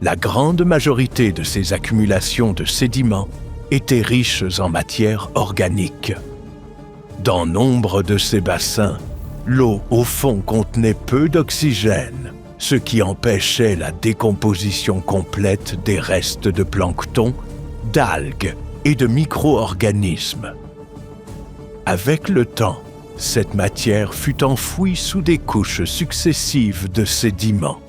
La grande majorité de ces accumulations de sédiments étaient riches en matière organique. Dans nombre de ces bassins, l'eau au fond contenait peu d'oxygène, ce qui empêchait la décomposition complète des restes de plancton, d'algues et de micro-organismes. Avec le temps, cette matière fut enfouie sous des couches successives de sédiments,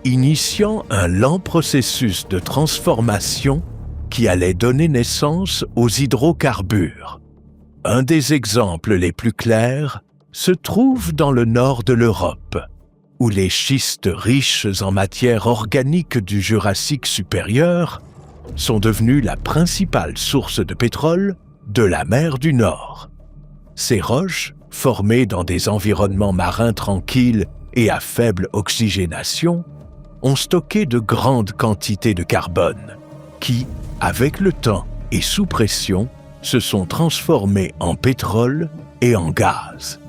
initiant un lent processus de transformation qui allait donner naissance aux hydrocarbures. Un des exemples les plus clairs se trouve dans le nord de l'Europe, où les schistes riches en matière organique du Jurassique supérieur sont devenus la principale source de pétrole de la mer du Nord. Ces roches, formées dans des environnements marins tranquilles et à faible oxygénation, ont stocké de grandes quantités de carbone qui, avec le temps et sous pression, se sont transformés en pétrole et en gaz.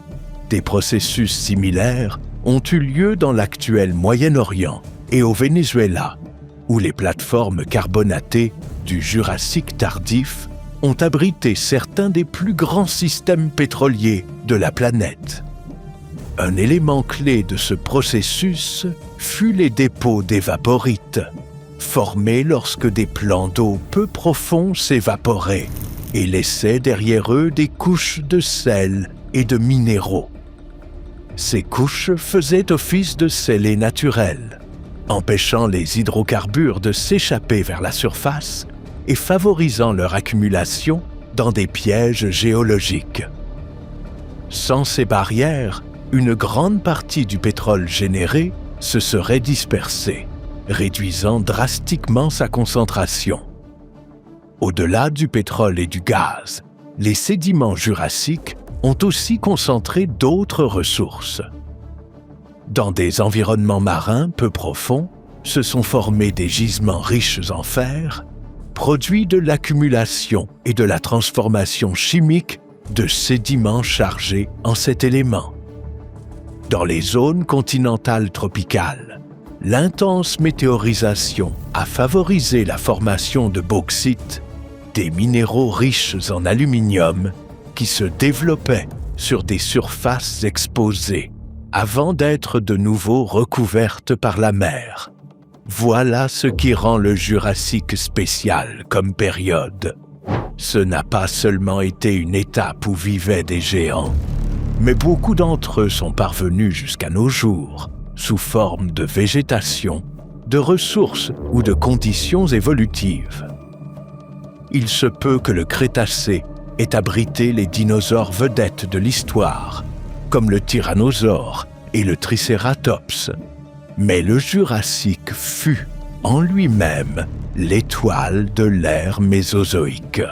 Des processus similaires ont eu lieu dans l'actuel Moyen-Orient et au Venezuela, où les plateformes carbonatées du Jurassique tardif ont abrité certains des plus grands systèmes pétroliers de la planète. Un élément clé de ce processus fut les dépôts d'évaporites, formés lorsque des plans d'eau peu profonds s'évaporaient et laissaient derrière eux des couches de sel et de minéraux. Ces couches faisaient office de scellés naturels, empêchant les hydrocarbures de s'échapper vers la surface et favorisant leur accumulation dans des pièges géologiques. Sans ces barrières, une grande partie du pétrole généré se serait dispersée, réduisant drastiquement sa concentration. Au-delà du pétrole et du gaz, les sédiments jurassiques ont aussi concentré d'autres ressources. Dans des environnements marins peu profonds, se sont formés des gisements riches en fer, produits de l'accumulation et de la transformation chimique de sédiments chargés en cet élément. Dans les zones continentales tropicales, l'intense météorisation a favorisé la formation de bauxite, des minéraux riches en aluminium qui se développaient sur des surfaces exposées avant d'être de nouveau recouvertes par la mer. Voilà ce qui rend le Jurassique spécial comme période. Ce n'a pas seulement été une étape où vivaient des géants, mais beaucoup d'entre eux sont parvenus jusqu'à nos jours, sous forme de végétation, de ressources ou de conditions évolutives. Il se peut que le Crétacé ait abrité les dinosaures vedettes de l'histoire, comme le tyrannosaure et le tricératops. Mais le Jurassique fut, en lui-même, l'étoile de l'ère mésozoïque.